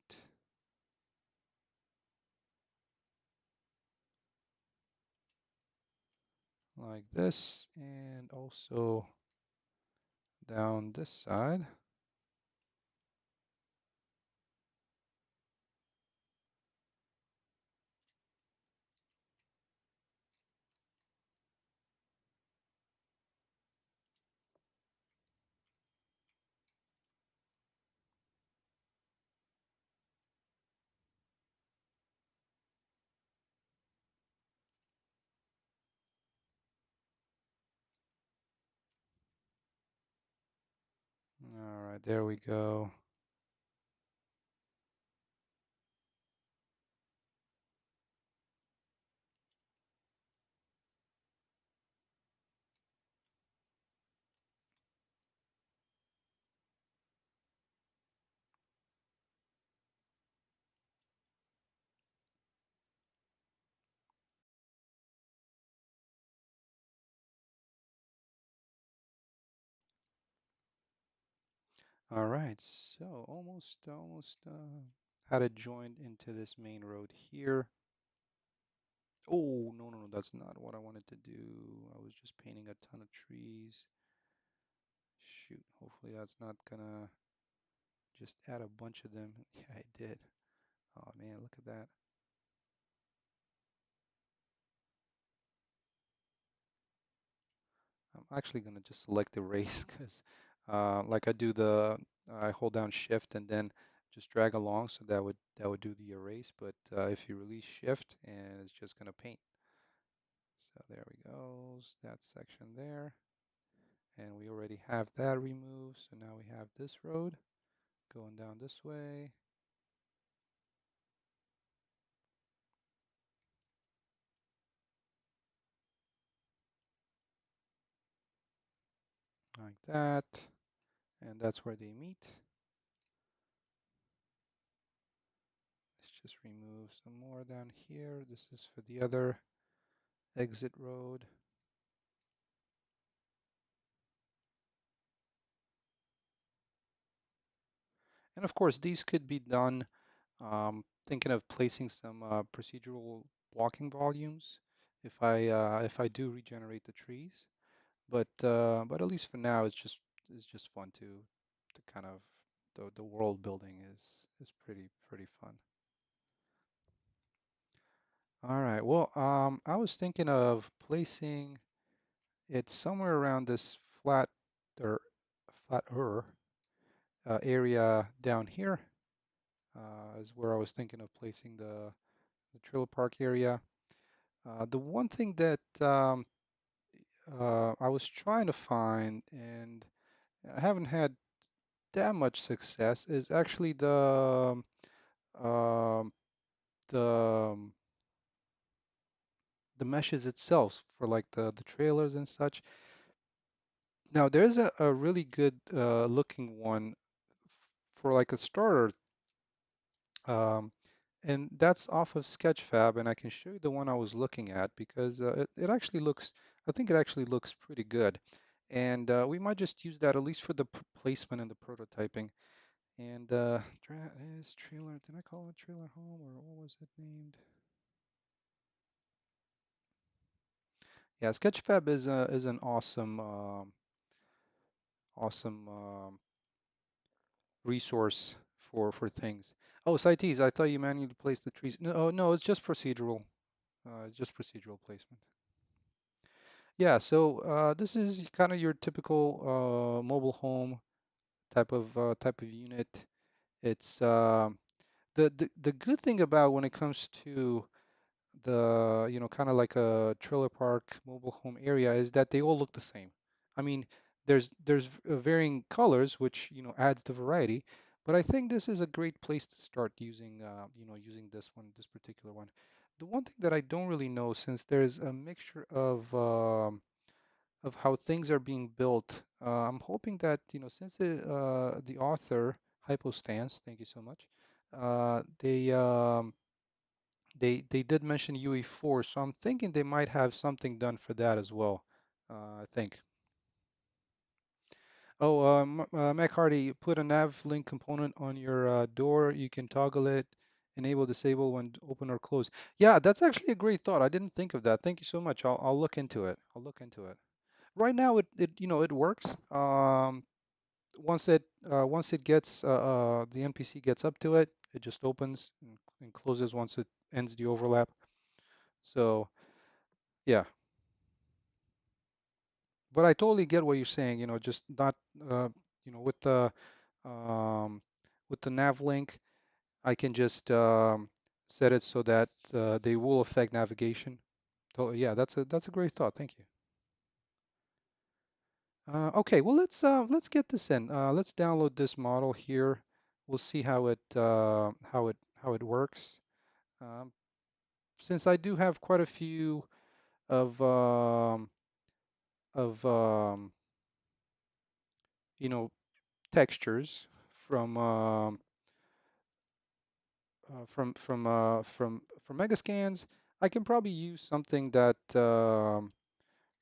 Speaker 1: like this, and also down this side. All right, there we go. All right, so almost had it joined into this main road here. Oh, no, no, no, that's not what I wanted to do. I was just painting a ton of trees. Shoot, hopefully that's not gonna just add a bunch of them. Yeah, I did. Oh man, look at that. I'm actually gonna just select the race because like I hold down shift and then just drag along, so that would do the erase. But if you release shift, and it's just gonna paint. So there we go, that section there. And we already have that removed. So now we have this road going down this way. Like that. And that's where they meet. Let's just remove some more down here. This is for the other exit road. And of course, these could be done thinking of placing some procedural blocking volumes if I do regenerate the trees. But at least for now, it's just fun to kind of the world building is pretty fun. All right. Well, I was thinking of placing it somewhere around this or flatter area down here is where I was thinking of placing the trailer park area. The one thing that I was trying to find, and I haven't had that much success, is actually um, the um, the meshes itself for like the trailers and such. Now there's a really good looking one for like a starter, um, and that's off of Sketchfab, and I can show you the one I was looking at because it actually looks, I think it actually looks pretty good. And we might just use that at least for the placement and the prototyping. And is trailer, did I call it trailer home or what was it named? Yeah, Sketchfab is an awesome resource for things. Oh, CITES, I thought you manually place the trees. No, oh, no, it's just procedural. It's just procedural placement. Yeah, so this is kind of your typical mobile home type of unit. It's the good thing about when it comes to the kind of like a trailer park mobile home area is that they all look the same. I mean, there's varying colors, which adds the variety, but I think this is a great place to start using using this particular one. The one thing that I don't really know, since there's a mixture of how things are being built, I'm hoping that since the author Hypostance, thank you so much, they did mention UE4, so I'm thinking they might have something done for that as well. I think. Oh, Mac Hardy, put a nav link component on your door. You can toggle it, enable, disable when open or close. Yeah, that's actually a great thought. I didn't think of that. Thank you so much. I'll look into it. I'll look into it. Right now, it works. Once it gets the NPC gets up to it, it just opens and closes once it ends the overlap. So yeah. But I totally get what you're saying, just not, with um, the nav link, I can just set it so that they will affect navigation. So yeah, that's a great thought. Thank you. Okay, well let's get this in. Let's download this model here. We'll see how it works. Um, since I do have quite a few of of um, you know textures from Megascans, I can probably use something that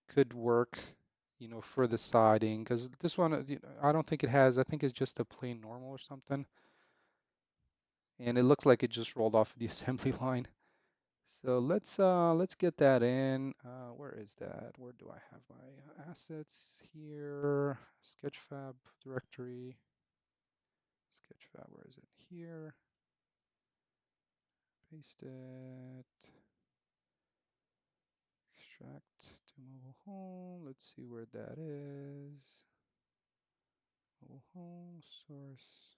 Speaker 1: could work, for the siding, because this one, I don't think it has, I think it's just a plain normal or something. And it looks like it just rolled off the assembly line. So let's get that in. Where is that? Where do I have my assets here? Sketchfab directory. Sketchfab, where is it? Here. Paste it. Extract to mobile home. Let's see where that is. Mobile home source.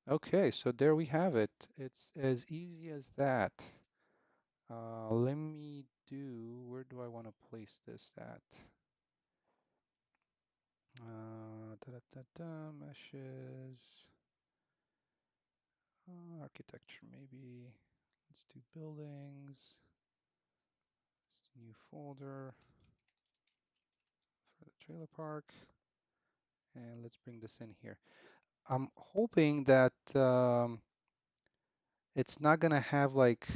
Speaker 1: Okay, so there we have it. It's as easy as that. Let me do, where do I want to place this at? Meshes, architecture maybe. Let's do buildings. Let's do new folder for the trailer park. And let's bring this in here. I'm hoping that it's not gonna have like,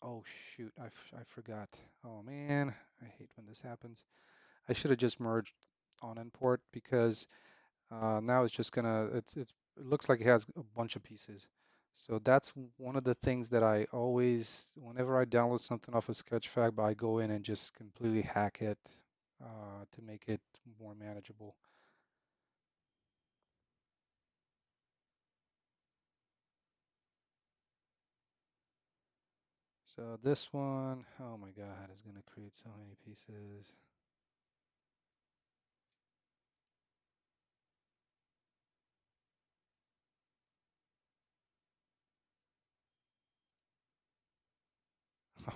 Speaker 1: oh shoot, I forgot. Oh man, I hate when this happens. I should have just merged on import because now it's just gonna, it looks like it has a bunch of pieces. So that's one of the things that I always, whenever I download something off of Sketchfab, I go in and just completely hack it to make it more manageable. So this one, oh my God, is gonna create so many pieces.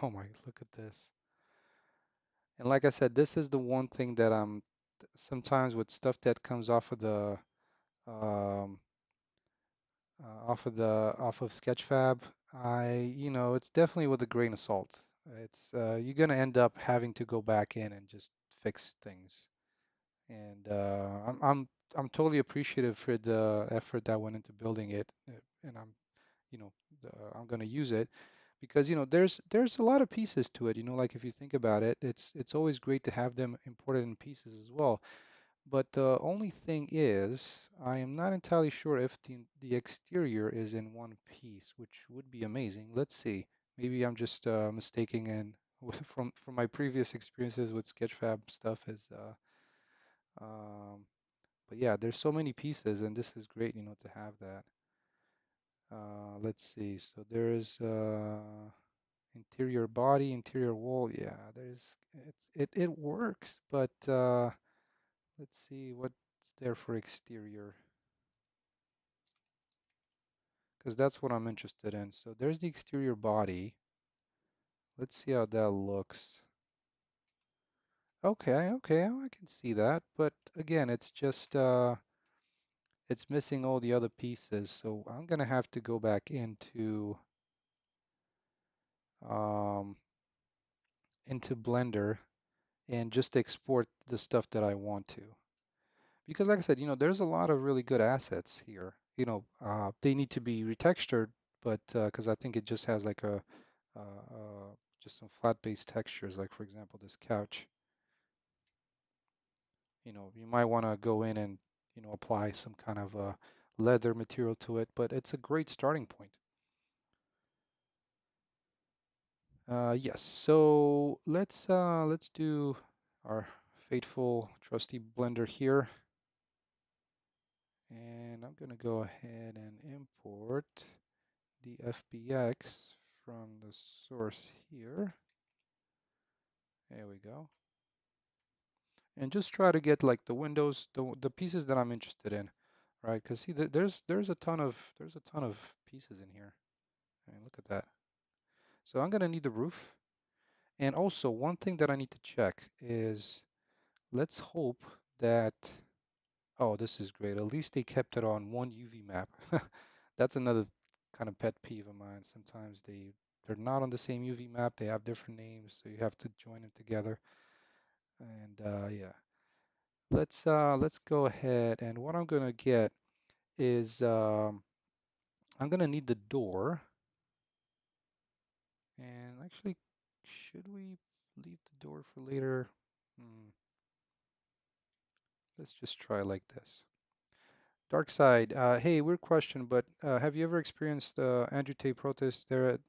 Speaker 1: Oh my, look at this. And like I said, this is the one thing that I'm sometimes with stuff that comes um, off of Sketchfab, it's definitely with a grain of salt. It's you're gonna end up having to go back in and just fix things. And I'm totally appreciative for the effort that went into building it, and you know, I'm gonna use it because there's a lot of pieces to it. Like if you think about it, it's always great to have them imported in pieces as well. But the only thing is, I am not entirely sure if the exterior is in one piece, which would be amazing. Let's see. Maybe I'm just mistaking and from my previous experiences with Sketchfab stuff is um, but yeah, there's so many pieces and this is great, to have that. Let's see. So there's interior body, interior wall. Yeah, it works, but let's see what's there for exterior, because that's what I'm interested in. So there's the exterior body. Let's see how that looks. Okay, okay, I can see that, but again, it's missing all the other pieces. So I'm gonna have to go back um, into Blender and just export the stuff that I want to. Because like I said, there's a lot of really good assets here. They need to be retextured, but because I think it just has like just some flat-based textures, like for example, this couch. You might want to go in and, apply some kind of leather material to it, but it's a great starting point. Yes, so let's do our faithful trusty Blender here. And I'm gonna go ahead and import the FBX from the source here. There we go. And just try to get like the windows, the pieces that I'm interested in, right? Because see, there's a ton of pieces in here. I mean, look at that. So I'm gonna need the roof. And also one thing that I need to check is, let's hope that, oh, this is great. At least they kept it on one UV map. That's another kind of pet peeve of mine. Sometimes they're not on the same UV map. They have different names, so you have to join them together. And yeah, let's go ahead. And what I'm gonna get is I'm gonna need the door. And Actually, should we leave the door for later? Hmm, let's just try like this. Dark side. Hey, weird question, but have you ever experienced Andrew Tate protest there at,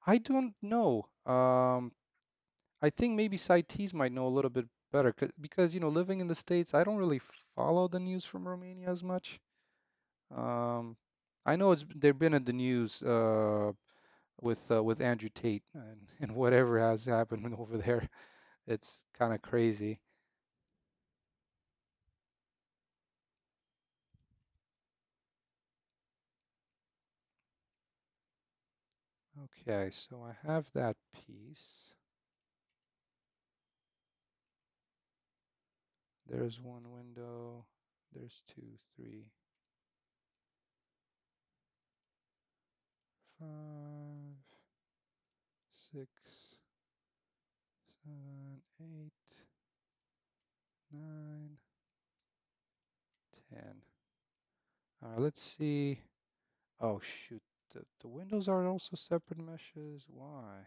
Speaker 1: I don't know. I think maybe CITES might know a little bit better because, living in the States, I don't really follow the news from Romania as much. Um, I know they've been in the news with Andrew Tate and whatever has happened over there. It's kind of crazy. Okay, so I have that piece. There's one window. There's two, three, five, 6, 7, 8, 9, 10. All right, let's see. Oh shoot, the windows are also separate meshes. Why?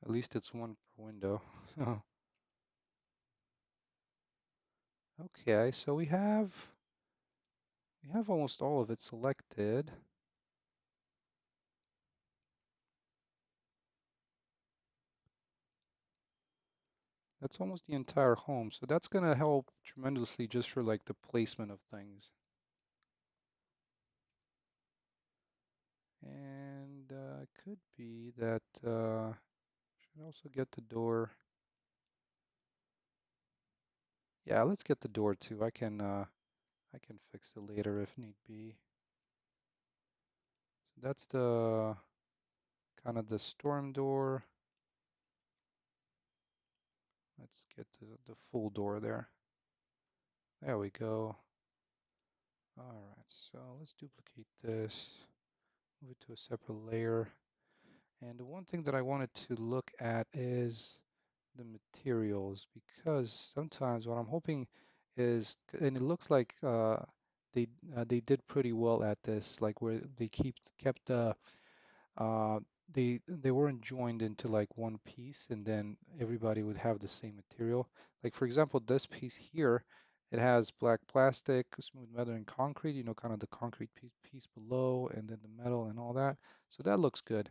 Speaker 1: At least it's one per window. Okay, so we have almost all of it selected. That's almost the entire home, so that's gonna help tremendously just for like the placement of things. And it could be that should also get the door. Yeah, let's get the door too. I can fix it later if need be. So that's the kind of the storm door. Let's get the full door there. There we go. All right, so let's duplicate this, move it to a separate layer. And the one thing that I wanted to look at is the materials because sometimes what I'm hoping is, and it looks like they did pretty well at this, like where they kept the uh, they weren't joined into like one piece and then everybody would have the same material. Like for example, this piece here, it has black plastic, smooth metal, and concrete, kind of the concrete piece below, and then the metal and all that. So that looks good.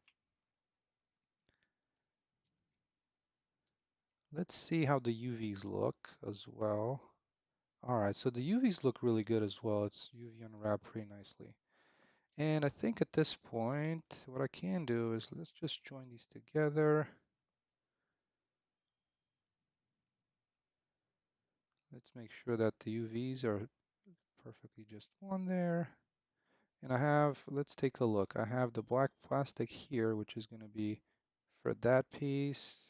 Speaker 1: Let's see how the UVs look as well. All right, so the UVs look really good as well. It's UV unwrapped pretty nicely. And I think at this point, what I can do is let's just join these together. Let's make sure that the UVs are perfectly just one there. And let's take a look. I have the black plastic here, which is going to be for that piece.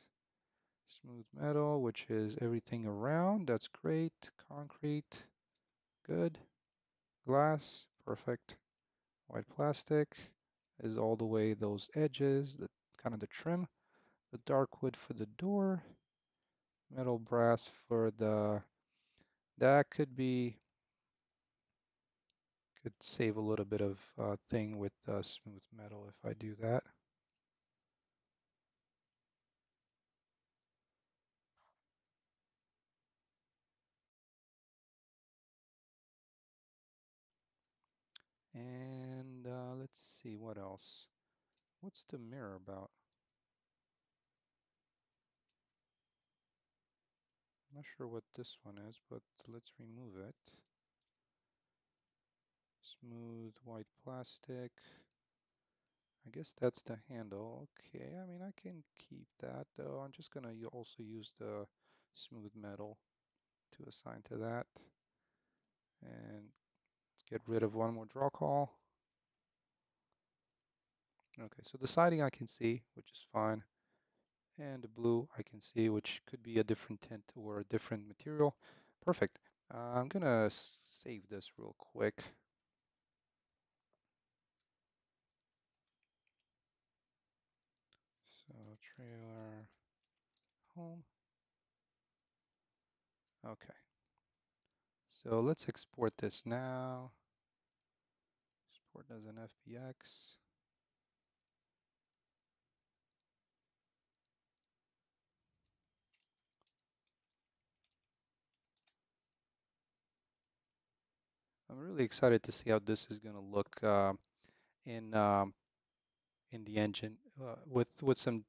Speaker 1: Smooth metal, which is everything around. That's great. Concrete, good. Glass, perfect. White plastic is all the way those edges, the kind of the trim. The dark wood for the door. Metal brass for that could save a little bit of thing with smooth metal if I do that. And let's see what else. What's the mirror about? I'm not sure what this one is, but let's remove it. Smooth white plastic. I guess that's the handle. Okay, I mean, I can keep that though. I'm just gonna also use the smooth metal to assign to that. And get rid of one more draw call. Okay, so the siding I can see, which is fine. And the blue I can see, which could be a different tint or a different material. Perfect. I'm gonna save this real quick. So trailer home. Okay. So let's export this now. Export as an FBX. I'm really excited to see how this is going to look in in the engine with some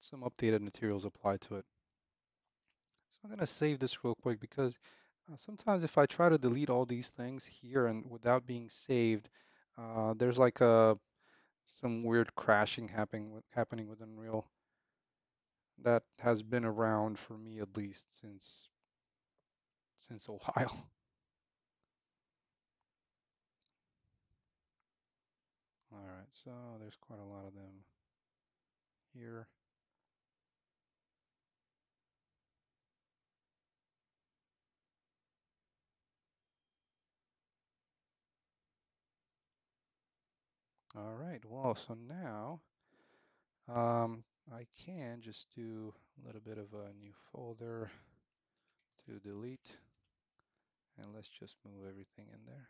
Speaker 1: some updated materials applied to it. So I'm going to save this real quick because sometimes if I try to delete all these things here and without being saved, there's like some weird crashing happening with Unreal that has been around for me at least since a while. All right, so there's quite a lot of them here. All right, well, so now I can just do a little bit of a new folder to delete, and let's just move everything in there.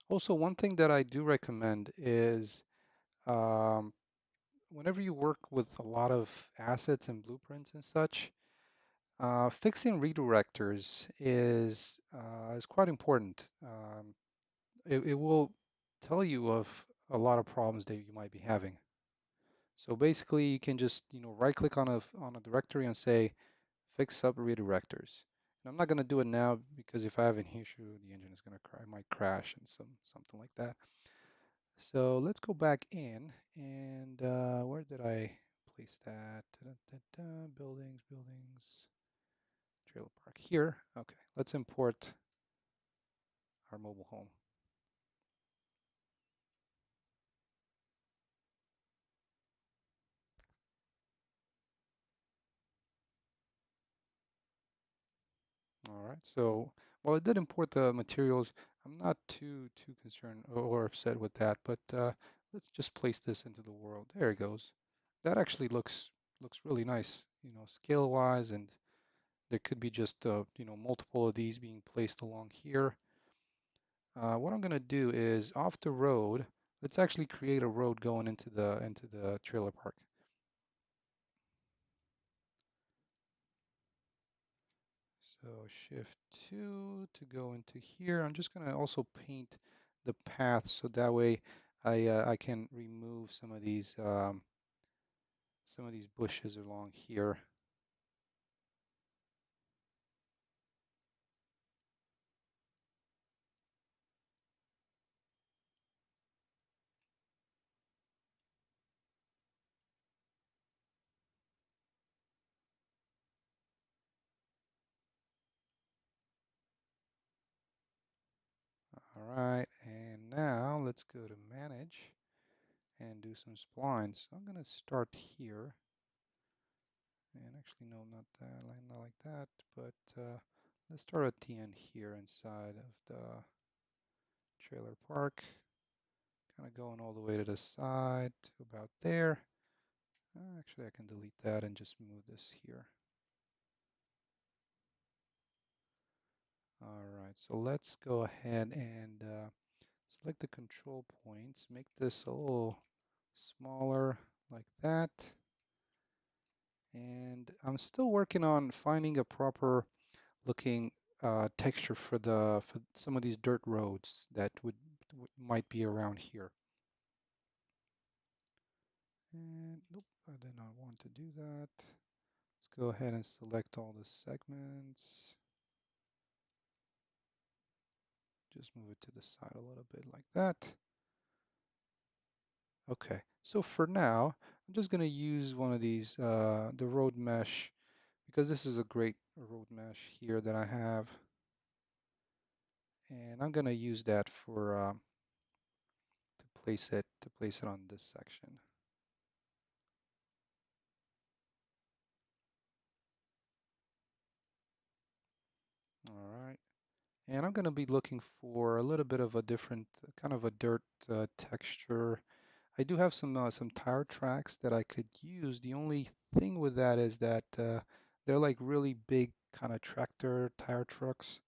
Speaker 1: Also, one thing that I do recommend is um, whenever you work with a lot of assets and blueprints and such, fixing redirectors is quite important. It will tell you of a lot of problems that you might be having. So basically, you can just right click on a directory and say fix up redirectors. And I'm not going to do it now because if I have an issue, the engine is going to cry, might crash and something like that. So let's go back in and where did I place that? Buildings, buildings, trailer park here. Okay, let's import our mobile home. All right, so while I did import the materials, I'm not too concerned or upset with that, but let's just place this into the world. There it goes. That actually looks really nice, scale wise, and there could be just multiple of these being placed along here. What I'm gonna do is off the road, let's actually create a road going into the trailer park. So shift 2 to go into here. I'm just gonna also paint the path so that way I can remove some of these bushes along here. All right, and now let's go to manage and do some splines. So I'm gonna start here. And actually, no, not that, not like that, but let's start at the end here inside of the trailer park. Kind of going all the way to the side to about there. Actually, I can delete that and just move this here. All right, so let's go ahead and select the control points, make this a little smaller like that. And I'm still working on finding a proper looking texture for some of these dirt roads that might be around here. And nope, I did not want to do that. Let's go ahead and select all the segments. Just move it to the side a little bit like that. Okay, so for now, I'm just going to use one of these, the road mesh, because this is a great road mesh here that I have. And I'm going to use that for to place it on this section. All right. And I'm going to be looking for a little bit of a different kind of a dirt texture. I do have some tire tracks that I could use. The only thing with that is that they're like really big kind of tractor tire trucks.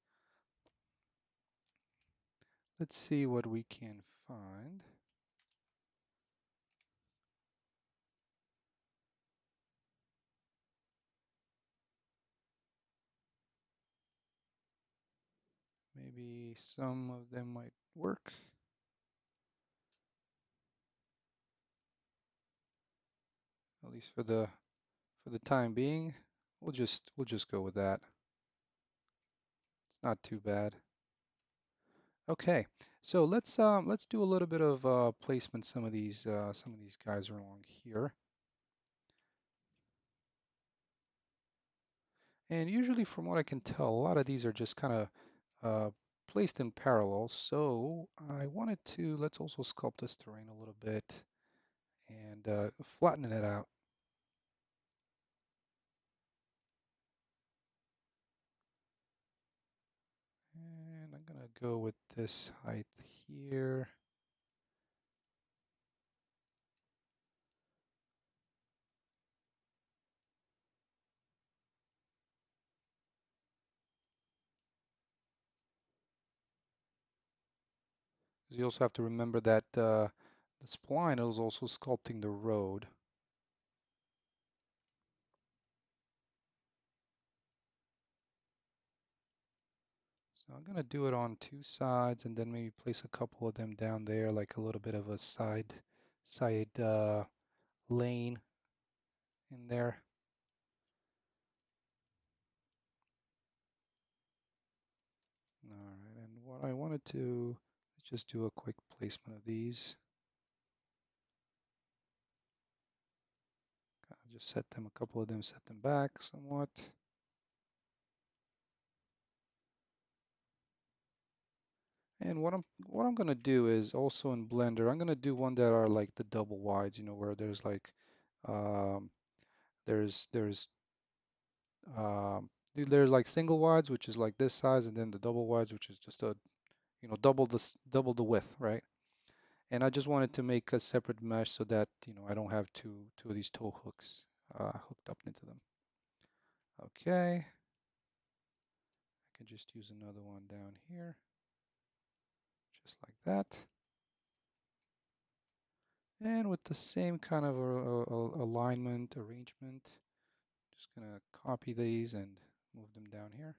Speaker 1: Let's see what we can find. Maybe some of them might work, at least for the time being. We'll just go with that. It's not too bad. Okay, so let's do a little bit of placement. Some of these guys are along here, and usually, from what I can tell, a lot of these are just kind of placed in parallel. So I wanted to let's also sculpt this terrain a little bit and flatten it out. And I'm gonna go with this height here. Because you also have to remember that the spline is also sculpting the road. So I'm gonna do it on two sides and then maybe place a couple of them down there, like a little bit of a side lane in there. All right, and what I wanted to let's just do a quick placement of these. I'll just set them, a couple of them, set them back somewhat. And what I'm gonna do is also in Blender, I'm gonna do one that are like the double wides, where there's like um, there's there's like single wides, which is like this size, and then the double wides, which is just a double the width, right? And I just wanted to make a separate mesh so that I don't have two of these tow hooks hooked up into them. Okay, I can just use another one down here, just like that. And with the same kind of alignment, arrangement, just gonna copy these and move them down here.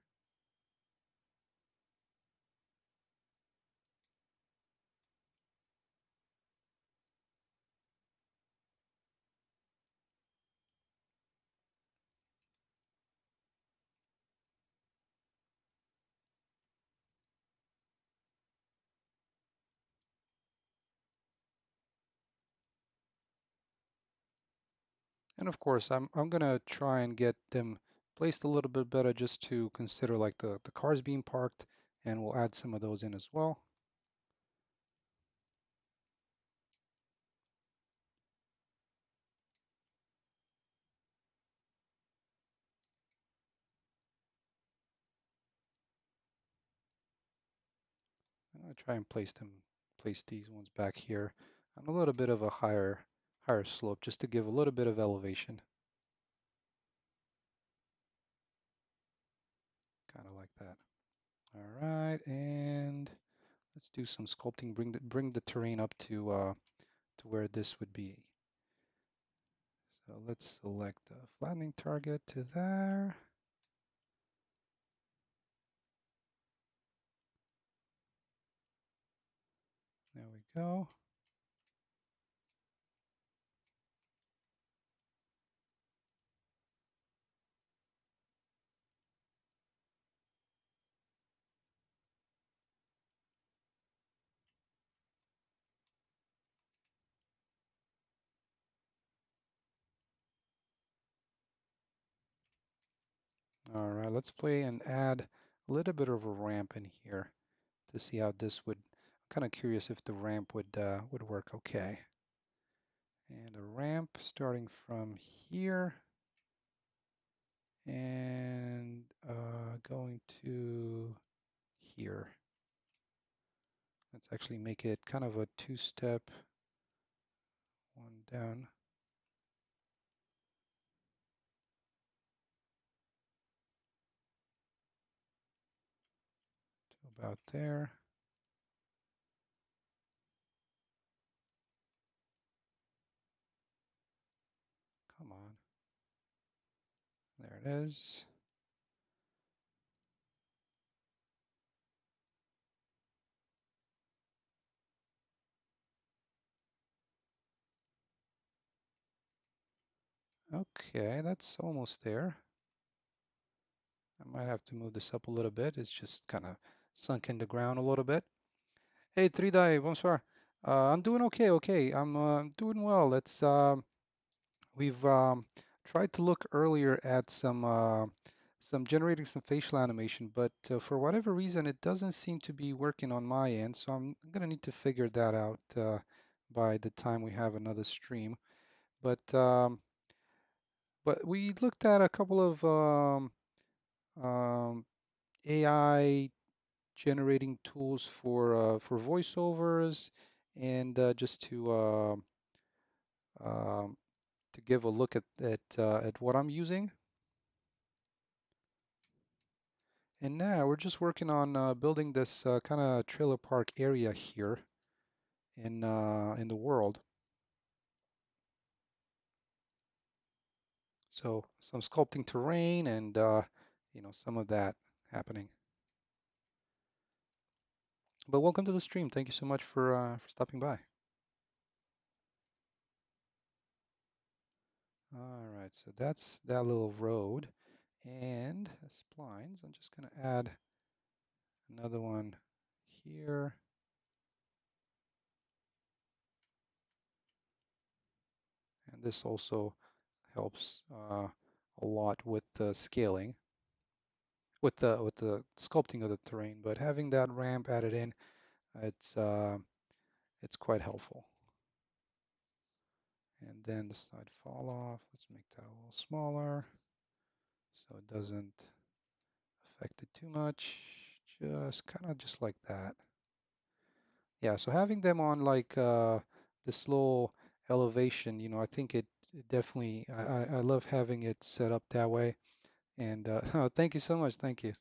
Speaker 1: And of course, I'm gonna try and get them placed a little bit better just to consider like the cars being parked, and we'll add some of those in as well. I'm gonna try and place these ones back here on a little bit of a higher slope just to give a little bit of elevation. Kind of like that. All right, and let's do some sculpting. Bring the terrain up to where this would be. So let's select the flattening target to there. There we go. All right, let's play and add a little bit of a ramp in here to see how this would. I'm kind of curious if the ramp would work okay. And a ramp starting from here and going to here. Let's actually make it kind of a two-step, one down. To about there. Come on. There it is. Okay, that's almost there. I might have to move this up a little bit. It's just kind of sunk in the ground a little bit. Hey, Tridai, bonsoir. I'm doing okay. I'm doing well. We've tried to look earlier at some generating some facial animation, but for whatever reason, it doesn't seem to be working on my end. So I'm gonna need to figure that out by the time we have another stream. But um, but we looked at a couple of AI generating tools for voiceovers and just um, to give a look at what I'm using. And now we're just working on building this kind of trailer park area here in the world. So some sculpting terrain and some of that happening. But welcome to the stream. Thank you so much for stopping by. All right, so that's that little road and splines. I'm just going to add another one here. And this also helps a lot with the scaling, with the sculpting of the terrain. But having that ramp added in, it's it's quite helpful. And then the side fall off. Let's make that a little smaller so it doesn't affect it too much. Just kind of just like that. Yeah, so having them on like this little elevation, I think it definitely, I love having it set up that way. And oh, thank you so much. Thank you.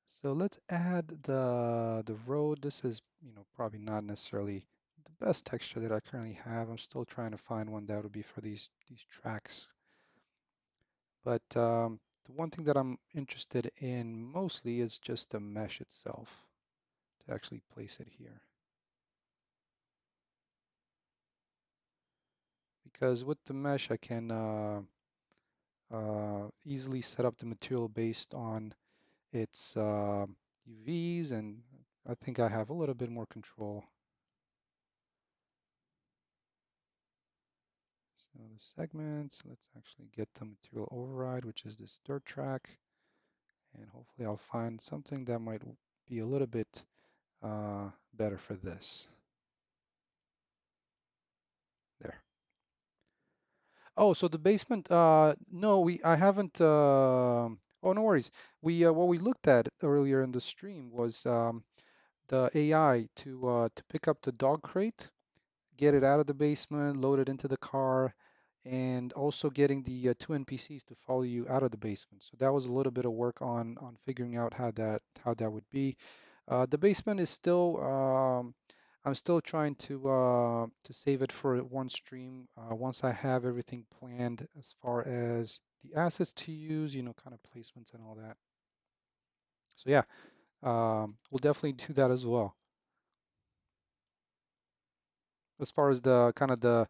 Speaker 1: So let's add the road. This is, probably not necessarily the best texture that I currently have. I'm still trying to find one that would be for these tracks. But the one thing that I'm interested in mostly is just the mesh itself to actually place it here. Because with the mesh, I can easily set up the material based on its UVs, and I think I have a little bit more control. So the segments, let's actually get the material override, which is this dirt track, and hopefully I'll find something that might be a little bit better for this. There. Oh, so the basement, no, I haven't, oh, no worries. What we looked at earlier in the stream was the AI to pick up the dog crate, get it out of the basement, load it into the car, and also getting the two NPCs to follow you out of the basement. So that was a little bit of work on figuring out how that would be. The basement is still I'm still trying to save it for one stream. Once I have everything planned as far as the assets to use, kind of placements and all that. So yeah, we'll definitely do that as well. As far as the kind of the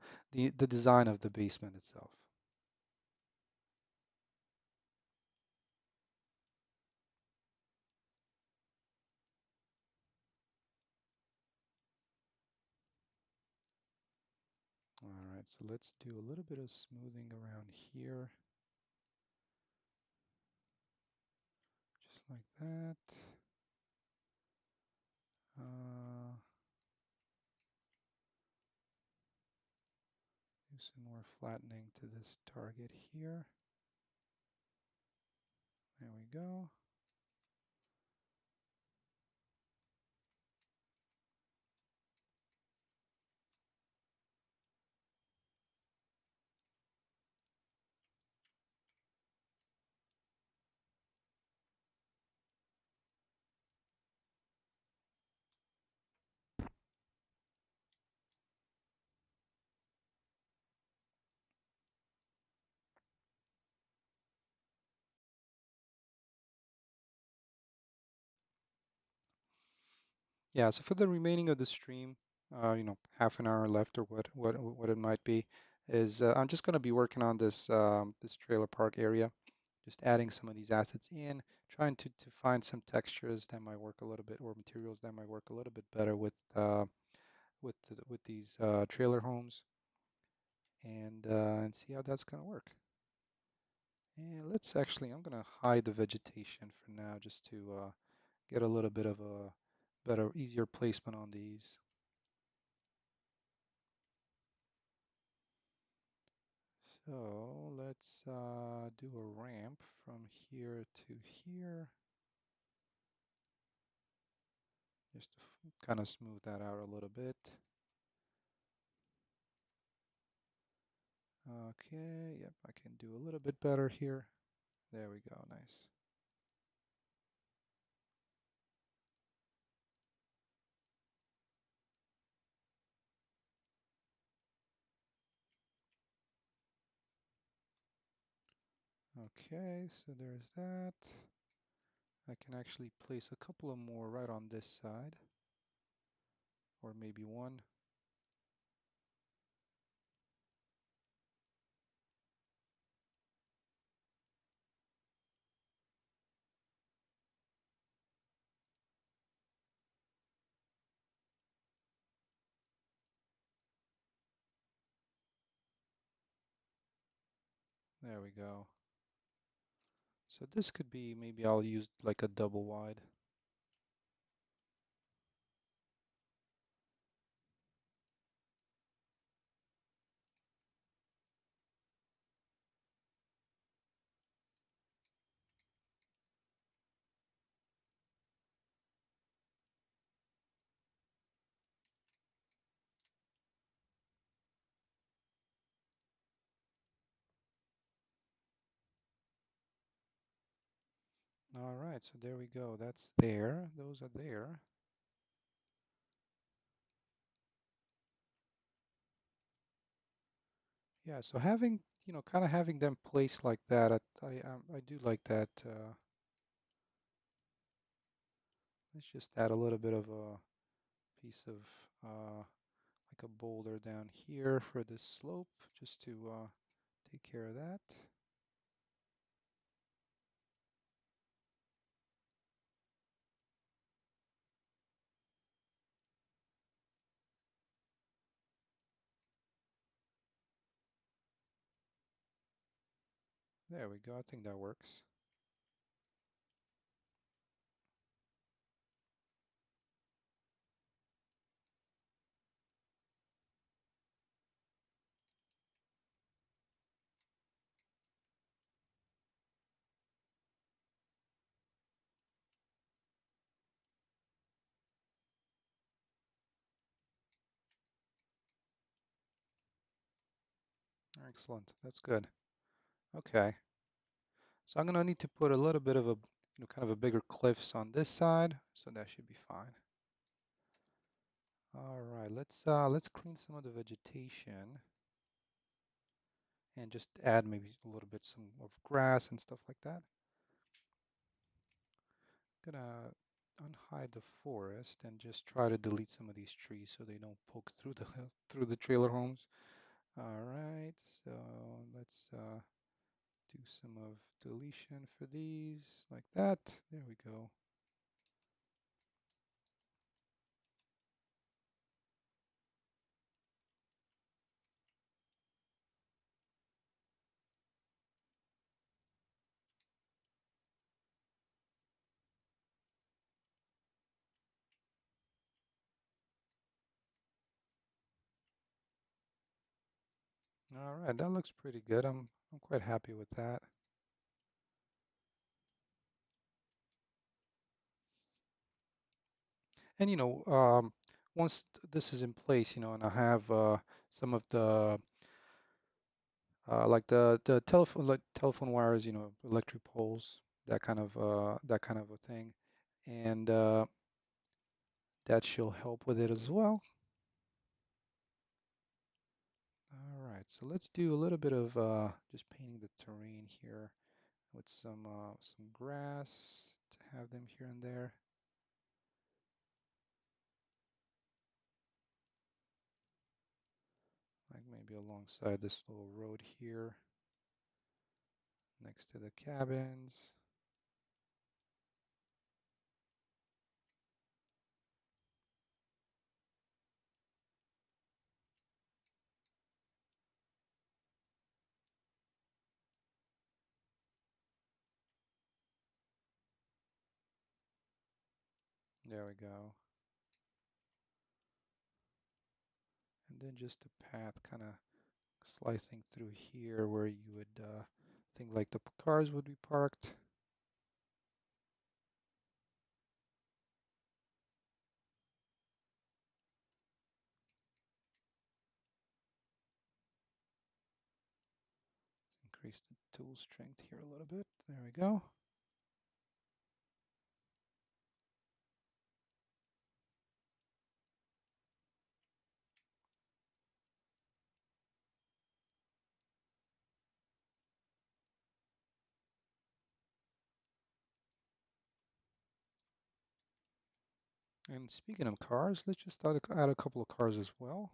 Speaker 1: design of the basement itself. All right, so let's do a little bit of smoothing around here. Just like that. Do some more flattening to this target here. There we go. Yeah, so for the remaining of the stream, half an hour left or what it might be, is I'm just going to be working on this trailer park area, just adding some of these assets in, trying to find some textures that might work a little bit or materials that might work a little bit better with these trailer homes, and see how that's going to work. And I'm going to hide the vegetation for now, just to get a little bit of a better, easier placement on these. So let's do a ramp from here to here, just to kind of smooth that out a little bit. Okay, yep, I can do a little bit better here. There we go, nice. Okay, so there's that. I can actually place a couple of more right on this side, or maybe one. There we go. So this could be, maybe I'll use like a double wide. All right, so there we go. That's there. Those are there. Yeah, so having, kind of having them placed like that, I do like that. Let's just add a little bit of a piece of like a boulder down here for this slope, just to take care of that. There we go. I think that works. Excellent. That's good. Okay. So I'm gonna need to put a little bit of a, kind of a bigger cliffs on this side, so that should be fine. All right, let's clean some of the vegetation and just add maybe a little bit some of grass and stuff like that. Gonna unhide the forest and just try to delete some of these trees so they don't poke through the through the trailer homes. All right, so let's do some of deletion for these like that. There we go. All right, that looks pretty good. I'm quite happy with that. And once this is in place, and I have some of the like the telephone wires, electric poles, that kind of a thing, and that should help with it as well. All right, so let's do a little bit of just painting the terrain here with some grass to have them here and there. Like maybe alongside this little road here next to the cabins. There we go. And then just a path kind of slicing through here where you would think like the cars would be parked. Let's increase the tool strength here a little bit. There we go. And speaking of cars, let's just add a couple of cars as well.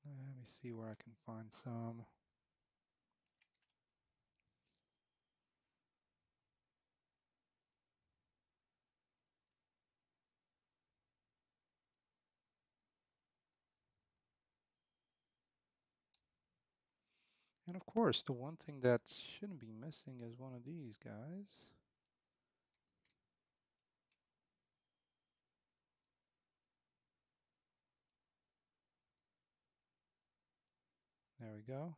Speaker 1: Let me see where I can find some. And of course, the one thing that shouldn't be missing is one of these guys. There we go.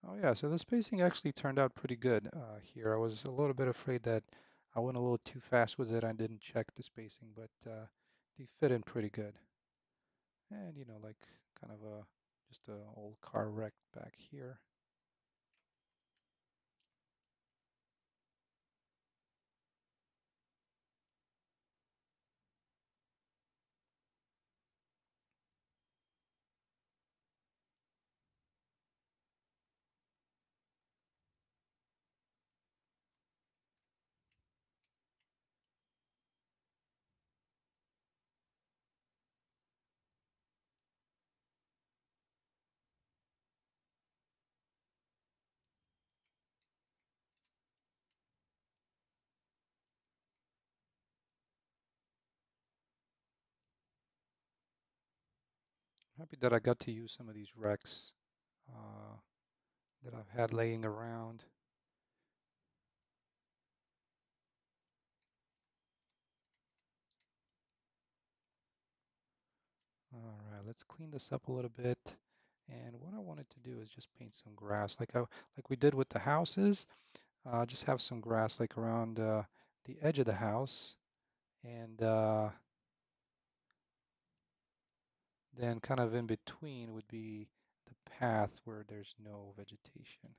Speaker 1: Oh yeah, so the spacing actually turned out pretty good here. I was a little bit afraid that I went a little too fast with it. I didn't check the spacing, but they fit in pretty good. And like kind of just a old car wreck back here. Happy that I got to use some of these wrecks uh, that I've had laying around. All right, let's clean this up a little bit. And what I wanted to do is just paint some grass, like we did with the houses. Just have some grass like around the edge of the house, and then kind of in between would be the path where there's no vegetation.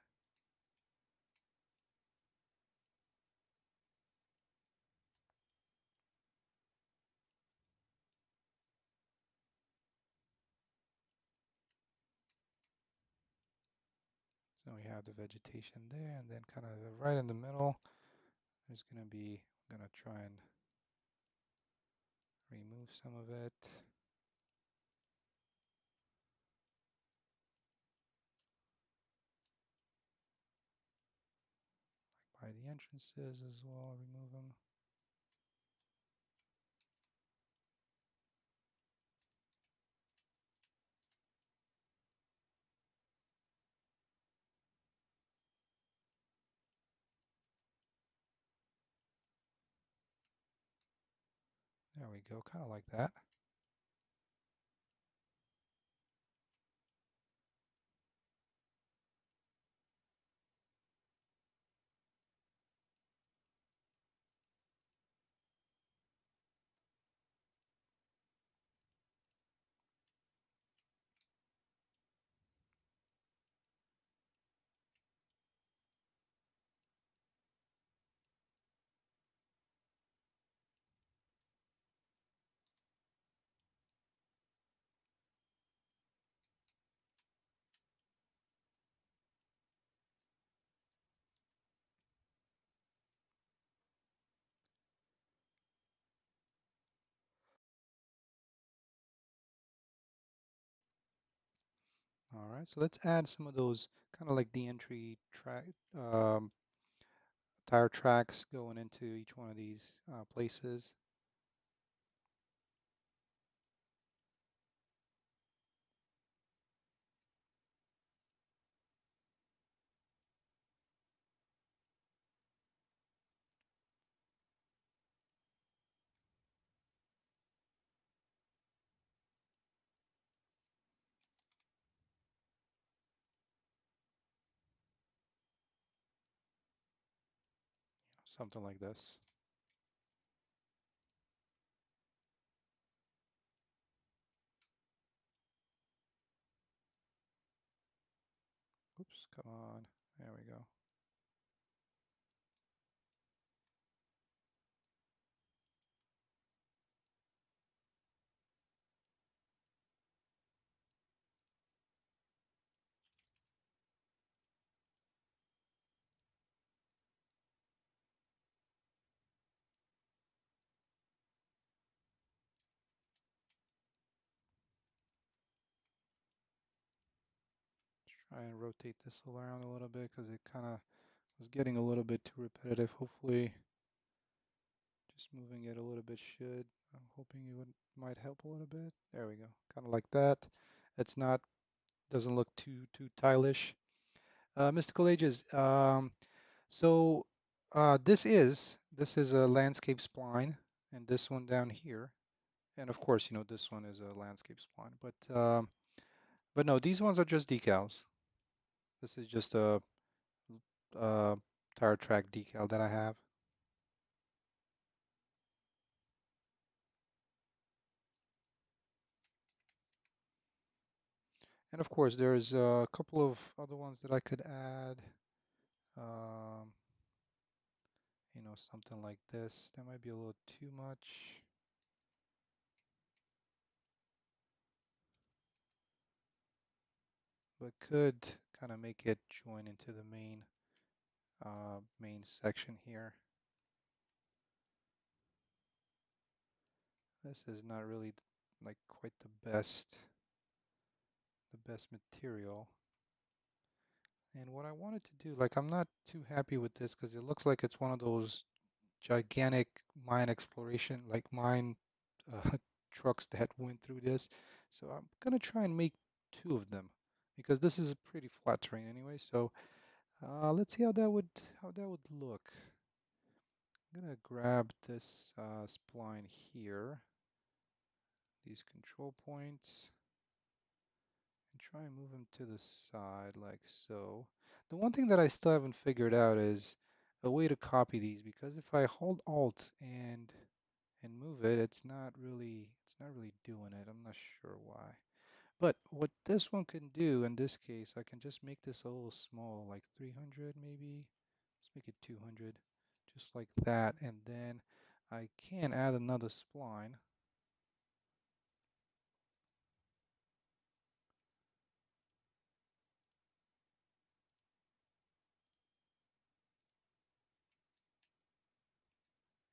Speaker 1: So we have the vegetation there, and then kind of right in the middle, there's going to be, I'm going to try and remove some of it. By the entrances as well, remove them. There we go, kind of like that. All right, so let's add some of those kind of like the entry track, tire tracks going into each one of these places. Something like this. Oops, come on. There we go. Try and rotate this around a little bit because it kind of was getting a little bit too repetitive. Hopefully, just moving it a little bit should. I'm hoping it would might help a little bit. There we go. Kind of like that. It's not doesn't look too stylish. Mystical Ages. So this is a landscape spline, and this one down here, and of course, this one is a landscape spline. But no, these ones are just decals. This is just a uh, tire track decal that I have. And of course, there's a couple of other ones that I could add. Um, something like this. That might be a little too much, but could kind of make it join into the main section here. This is not really like quite the best material. And what I wanted to do, like I'm not too happy with this because it looks like it's one of those gigantic mine exploration, like mine uh, trucks that went through this. So I'm gonna try and make two of them because this is a pretty flat terrain anyway. So let's see how that would look. I'm gonna grab this spline here, these control points, and try and move them to the side like so. The one thing that I still haven't figured out is a way to copy these because if I hold Alt and move it, it's not really doing it. I'm not sure why. But what this one can do in this case, I can just make this a little small, like 300 maybe. Let's make it 200, just like that. And then I can add another spline.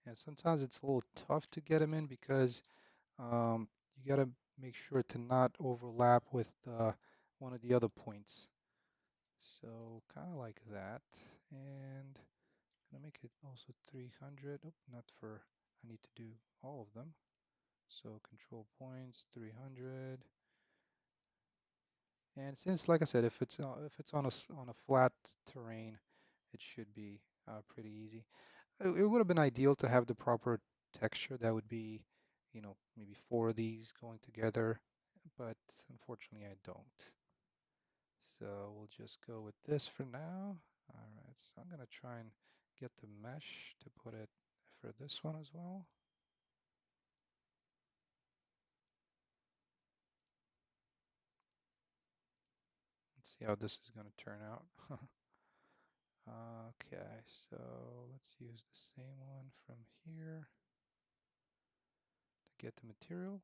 Speaker 1: And sometimes it's a little tough to get them in because you got to make sure to not overlap with one of the other points. So kind of like that. And gonna make it also 300. Oh, not for, I need to do all of them. So control points 300. And since, like I said, if it's on a flat terrain, it should be pretty easy. It would have been ideal to have the proper texture. That would be maybe four of these going together, but unfortunately I don't. So we'll just go with this for now. All right, so I'm gonna try and get the mesh to put it for this one as well. Let's see how this is gonna turn out. Okay, so let's use the same one from here to get the material.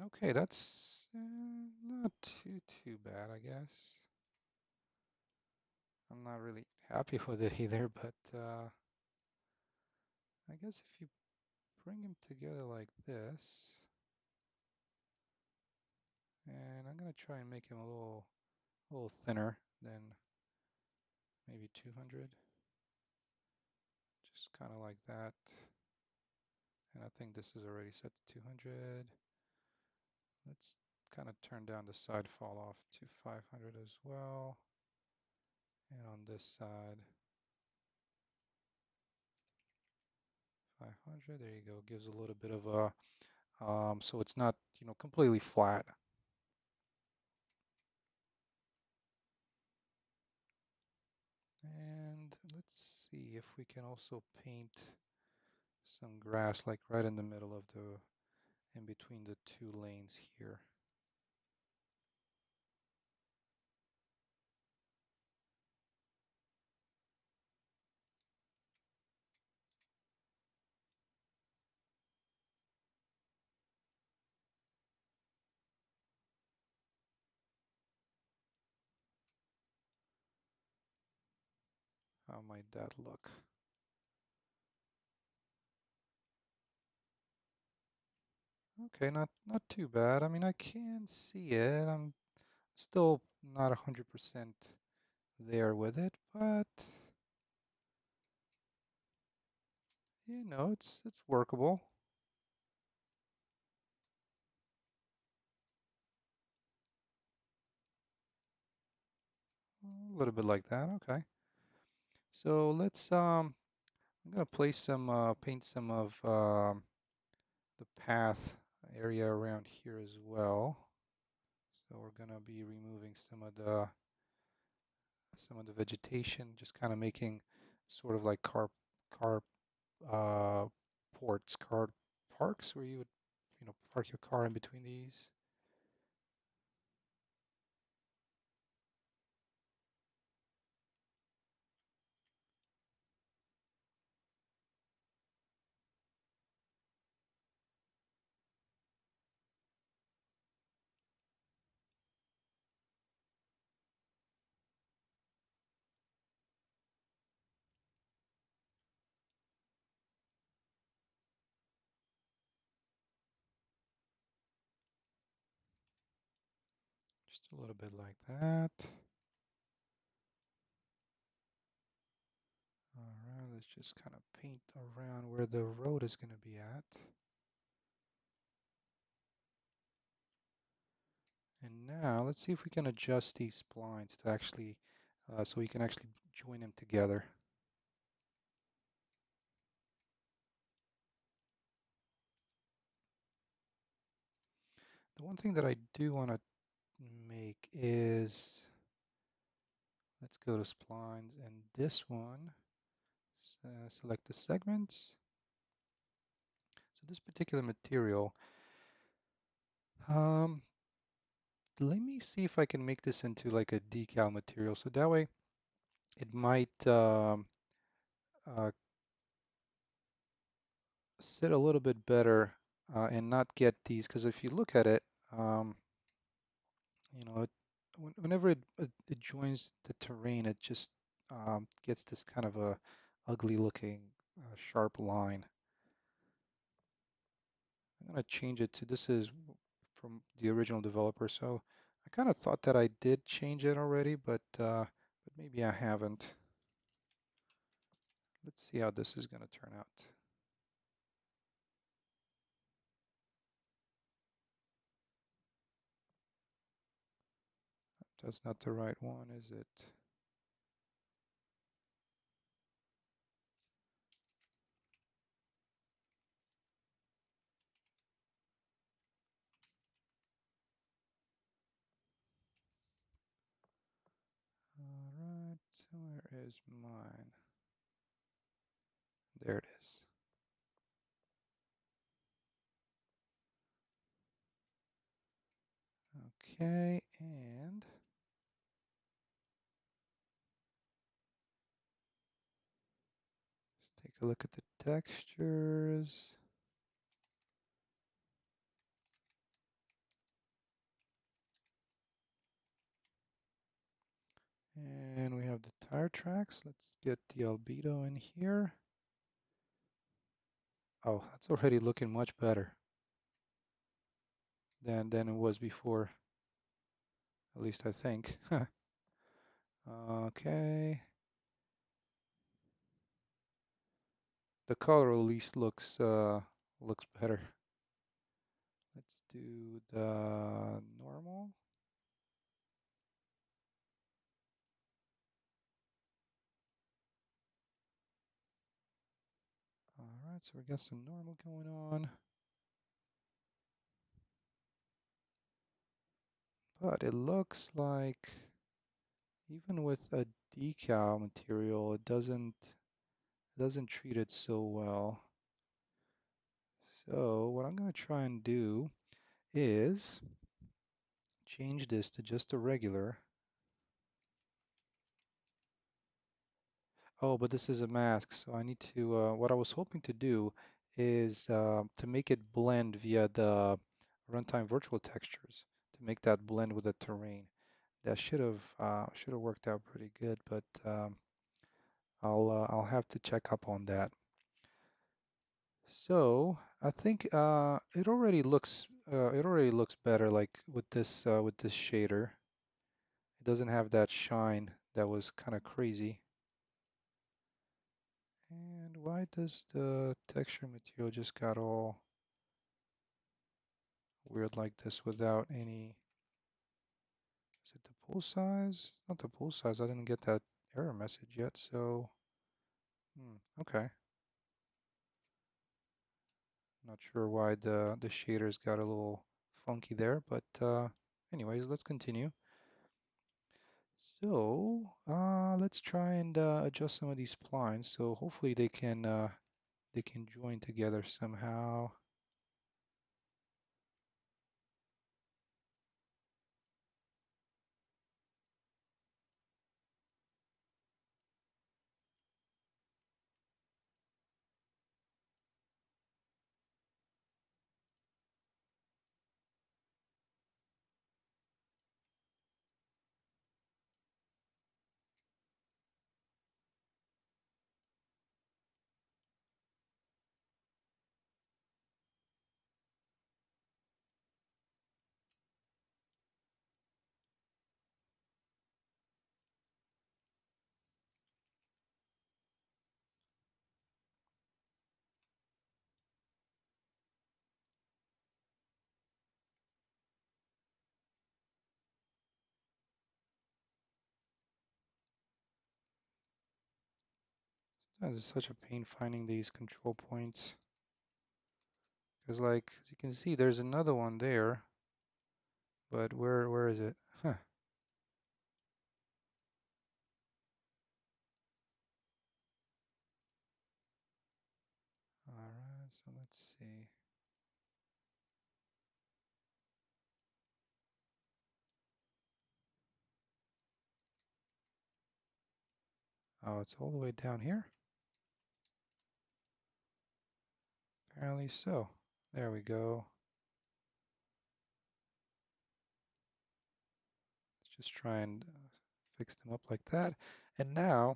Speaker 1: Okay, that's not too bad, I guess. I'm not really happy with it either, but I guess if you bring them together like this, and I'm gonna try and make him a little thinner than maybe 200, just kind of like that. And I think this is already set to 200. Let's kind of turn down the side fall off to 500 as well. And on this side, 500, there you go. Gives a little bit of a, so it's not, completely flat. And let's see if we can also paint some grass like right in the middle of in between the two lanes here. How might that look? Okay, not too bad. I mean, I can see it. I'm still not 100% there with it, but it's workable. A little bit like that. Okay. So let's I'm gonna place some paint some of the path area around here as well. So we're gonna be removing some of the vegetation, just kind of making sort of like car uh, car parks where you would, park your car in between these. Just a little bit like that. All right, let's just kind of paint around where the road is going to be at. And now let's see if we can adjust these splines to actually, so we can actually join them together. The one thing that I do want to make is, let's go to splines and this one, select the segments. So this particular material, um, let me see if I can make this into like a decal material. So that way it might uh, sit a little bit better and not get these, because if you look at it, um, it, whenever it joins the terrain, it just gets this kind of a ugly looking sharp line. I'm going to change it to, this is from the original developer, so I kind of thought that I did change it already, but maybe I haven't. Let's see how this is going to turn out. That's not the right one, is it? All right, so where is mine? There it is. Okay, and let's take a look at the textures. And we have the tire tracks. Let's get the albedo in here. Oh, that's already looking much better than it was before, at least I think. Okay. The color at least looks better. Let's do the normal. All right, so we got some normal going on. But it looks like even with a decal material, it doesn't treat it so well. So what I'm going to try and do is change this to just a regular. Oh, but this is a mask, so I need to, what I was hoping to do is to make it blend via the runtime virtual textures, to make that blend with the terrain. That should have worked out pretty good, but I'll have to check up on that. So I think it already looks better, like with this shader. It doesn't have that shine that was kind of crazy. And why does the texture material just got all weird like this without any? Is it the pool size? It's not the pool size. I didn't get that error message yet, so okay. Not sure why the shaders got a little funky there, but anyways, let's continue. So let's try and adjust some of these splines. So hopefully they can join together somehow. It's such a pain finding these control points. Because like as you can see, there's another one there, but where is it? Huh. All right, so let's see. Oh, it's all the way down here? Apparently so. There we go. Let's just try and fix them up like that. And now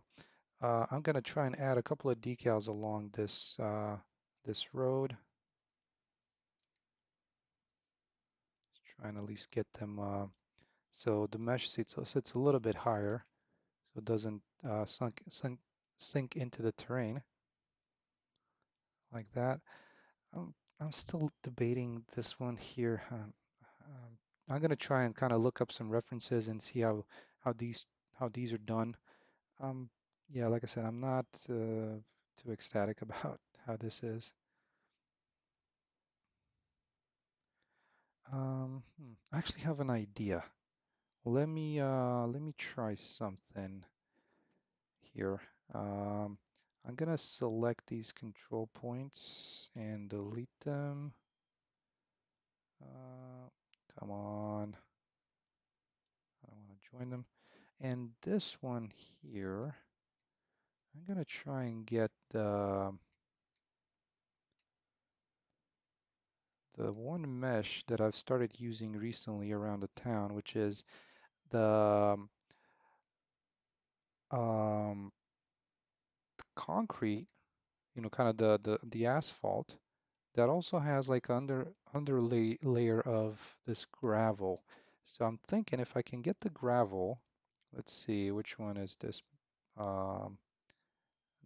Speaker 1: I'm gonna try and add a couple of decals along this road. Just try and at least get them so the mesh sits a little bit higher, so it doesn't sink into the terrain like that. I'm still debating this one here. I'm gonna try and kind of look up some references and see how these how these are done. Um, yeah, like I said, I'm not too ecstatic about how this is. I actually have an idea. Let me try something here. Um, I'm gonna select these control points and delete them. Uh, Come on, I don't want to join them. And this one here, I'm gonna try and get the one mesh that I've started using recently around the town, which is the um, concrete, you know, kind of the asphalt that also has like underlay layer of this gravel. So I'm thinking if I can get the gravel, let's see which one is this. Um,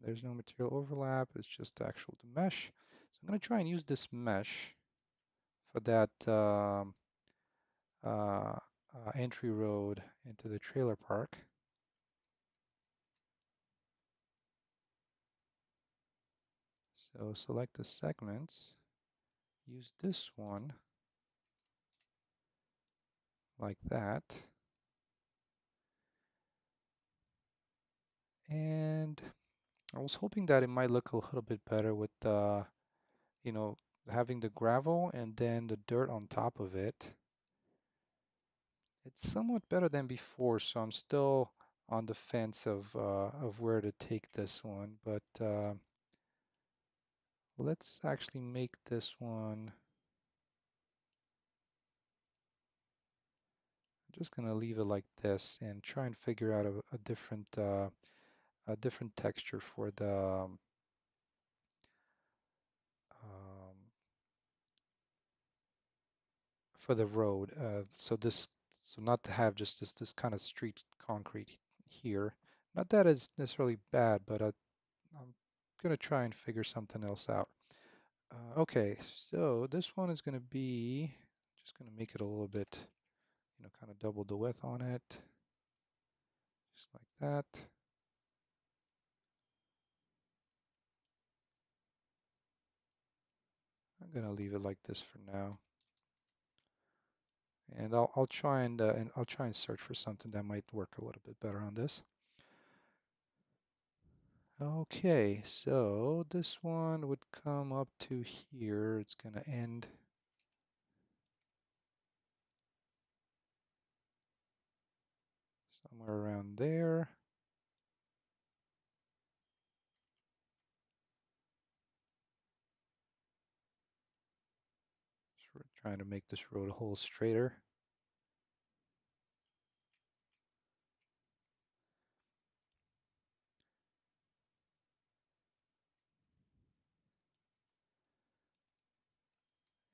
Speaker 1: there's no material overlap, it's just the actual mesh. So I'm going to try and use this mesh for that entry road into the trailer park. So select the segments, use this one like that. And I was hoping that it might look a little bit better with you know, having the gravel and then the dirt on top of it. It's somewhat better than before, so I'm still on the fence of where to take this one, but let's actually make this one. I'm just gonna leave it like this and try and figure out a different texture um, for the road. So not to have just this kind of street concrete here. Not that it's necessarily bad, but I'm gonna try and figure something else out. Okay, so this one is gonna be just gonna make it a little bit, you know, kind of double the width on it, just like that. I'm gonna leave it like this for now, and I'll try and search for something that might work a little bit better on this. Okay, so this one would come up to here. It's gonna end somewhere around there. So we're trying to make this road a little straighter.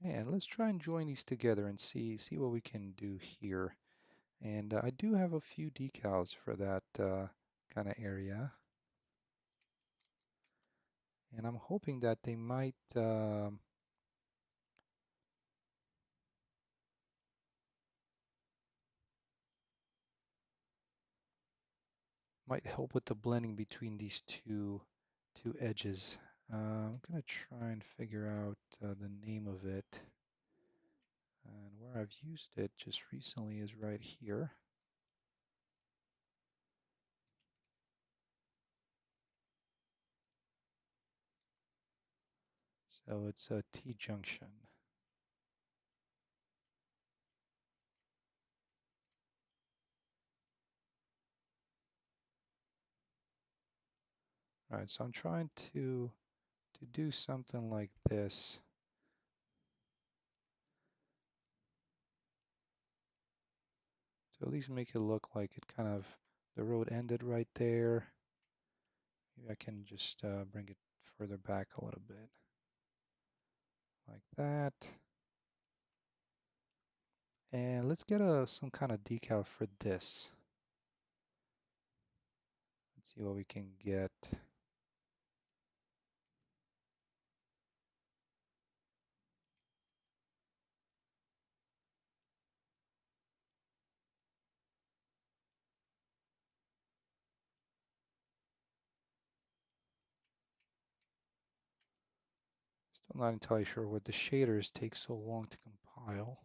Speaker 1: And let's try and join these together and see what we can do here. And I do have a few decals for that kind of area. And I'm hoping that they might help with the blending between these two edges. I'm gonna try and figure out the name of it. And where I've used it just recently is right here. So it's a T-junction. All right, so I'm trying to do something like this. To at least make it look like it kind of, the road ended right there. Maybe I can just bring it further back a little bit, like that. And let's get some kind of decal for this. Let's see what we can get. I'm not entirely sure what the shaders take so long to compile.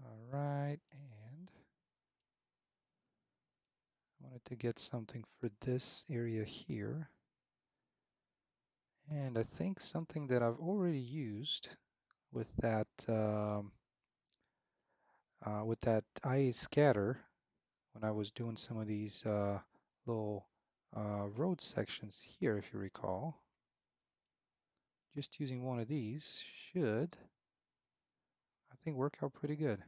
Speaker 1: All right, and I wanted to get something for this area here. And I think something that I've already used with that IA scatter when I was doing some of these little road sections here, if you recall. Just using one of these should, I think, work out pretty good.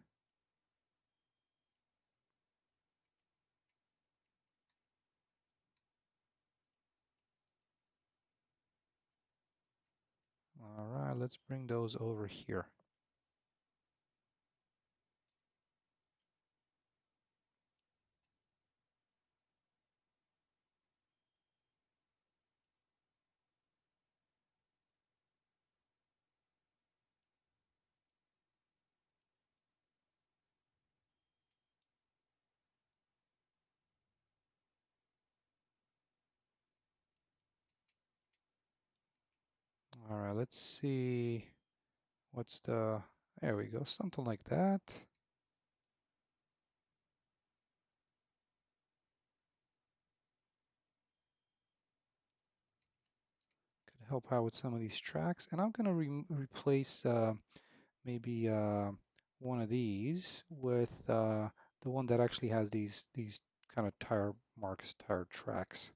Speaker 1: All right, let's bring those over here. All right, let's see what's there we go, something like that. Could help out with some of these tracks. And I'm gonna replace maybe one of these with the one that actually has these kind of tire marks, tire tracks.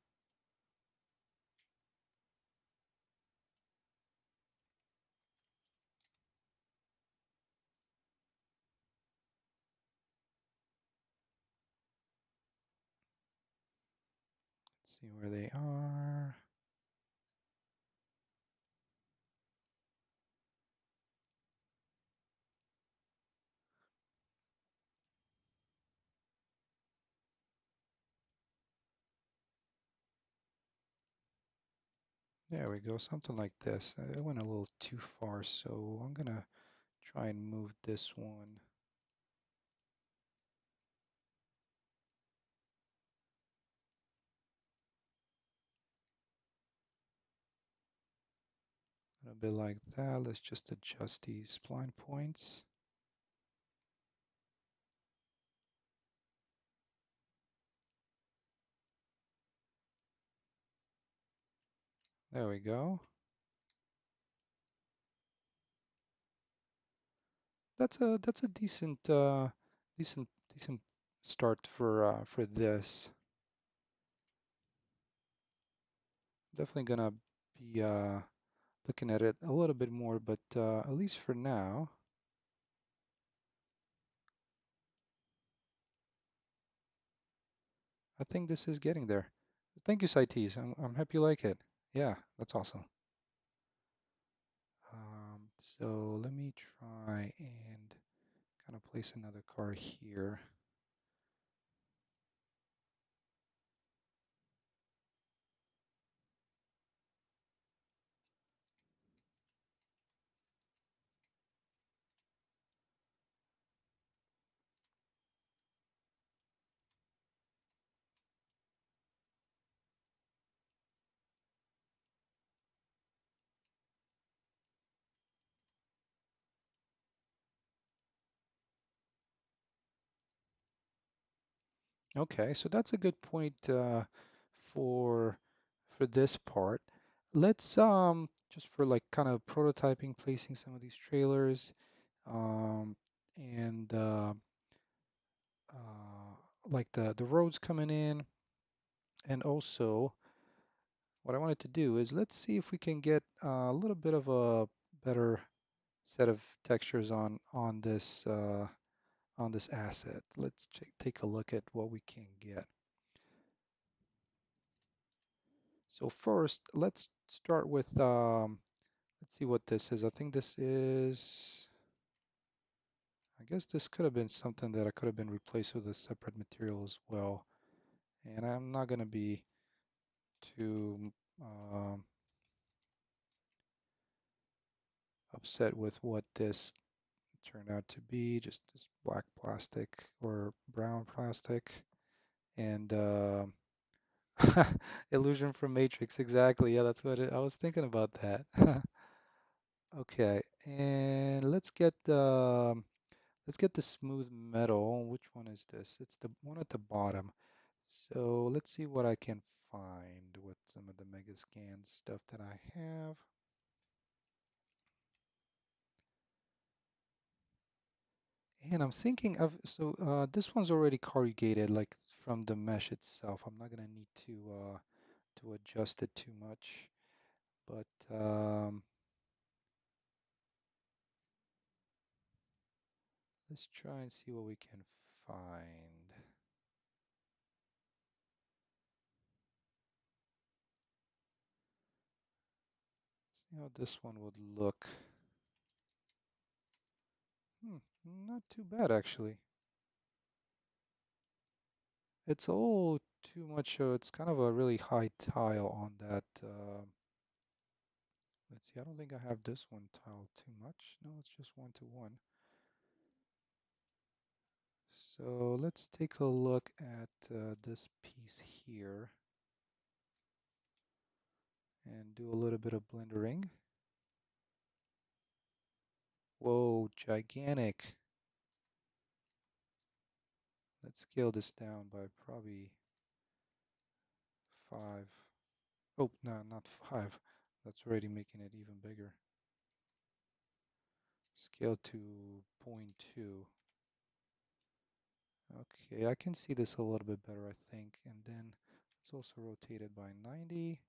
Speaker 1: Let's see where they are. There we go, something like this. I went a little too far, so I'm gonna try and move this one. A bit like that. Let's just adjust these spline points. There we go. That's a decent start for this. Definitely gonna be looking at it a little bit more, but at least for now, I think this is getting there. Thank you, Saitis. I'm happy you like it. Yeah, that's awesome. So let me try and kind of place another car here. Okay, so that's a good point for for this part. Let's just for like kind of prototyping, placing some of these trailers, um, and like the roads coming in, and also what I wanted to do is let's see if we can get a little bit of a better set of textures on this asset. Let's take a look at what we can get. So first, let's start with, let's see what this is. I think this is, I guess this could have been something that I could have been replaced with a separate material as well. And I'm not going to be too upset with what this turned out to be just this black plastic or brown plastic. And illusion from Matrix, exactly. Yeah, that's what I was thinking about that. Okay, and let's get the smooth metal. Which one is this? It's the one at the bottom. So let's see what I can find with some of the Megascan stuff that I have. And I'm thinking of, so this one's already corrugated, like from the mesh itself. I'm not gonna need to adjust it too much, but let's try and see what we can find. See how this one would look. Hmm, not too bad actually. It's all too much. It's kind of a really high tile on that. Let's see. I don't think I have this one tiled too much. No, it's just 1-to-1. So let's take a look at this piece here and do a little bit of blendering. Whoa, gigantic. Let's scale this down by probably 5. Oh, no, not 5. That's already making it even bigger. Scale to zero point 0.2. Okay, I can see this a little bit better, I think. And then let's also rotate it by 90.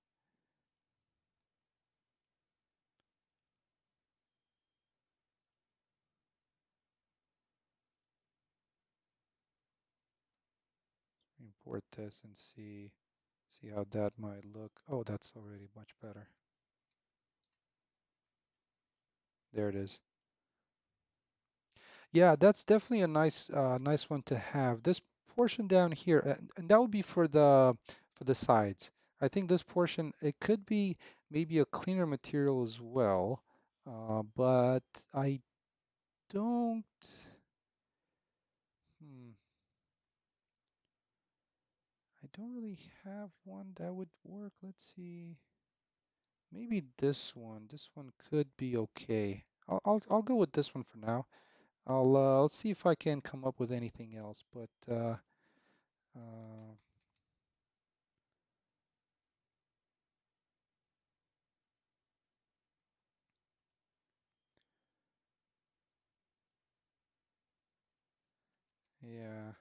Speaker 1: Import this and see how that might look. Oh, that's already much better. There it is. Yeah, that's definitely a nice one to have. This portion down here, and that would be for the sides. I think this portion, it could be maybe a cleaner material as well, but don't. Hmm, I don't really have one that would work. Let's see. Maybe this one. This one could be okay. I'll go with this one for now. I'll see if I can come up with anything else, but uh, yeah.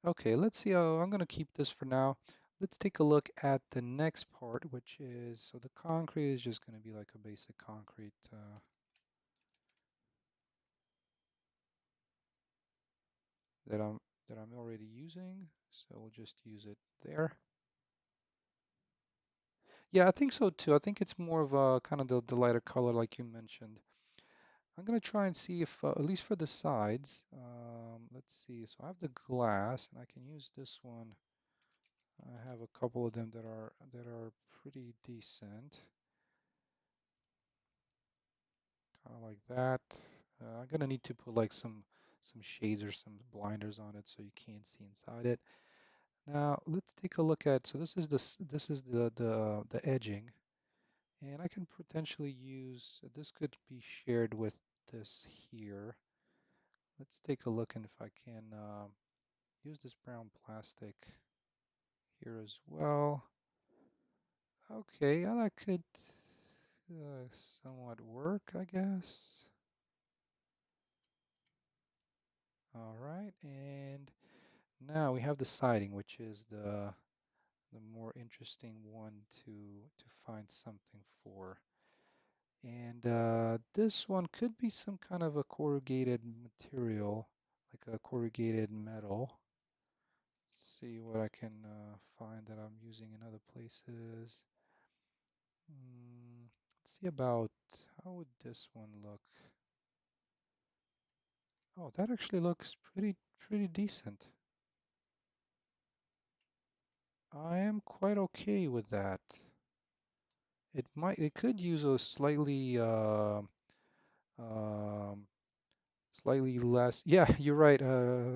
Speaker 1: Okay, let's see. I'm gonna keep this for now. Let's take a look at the next part, which is, so the concrete is just gonna be like a basic concrete that I'm that I'm already using. So we'll just use it there. Yeah, I think so too. I think it's more of a kind of the lighter color like you mentioned. I'm gonna try and see if, at least for the sides, let's see. So I have the glass, and I can use this one. I have a couple of them that are pretty decent, kind of like that. I'm gonna need to put like some shades or some blinders on it so you can't see inside it. Now let's take a look at. So this is the edging, and I can potentially use. This could be shared with this here. Let's take a look and if I can. Use this brown plastic here as well. Okay, yeah, that could somewhat work, I guess. All right, and now we have the siding, which is the more interesting one to find something for. And this one could be some kind of a corrugated material, like a corrugated metal. See what I can find that I'm using in other places. Let's see about, how would this one look? Oh, that actually looks pretty decent. I am quite okay with that. it could use a um, slightly less. Yeah, you're right.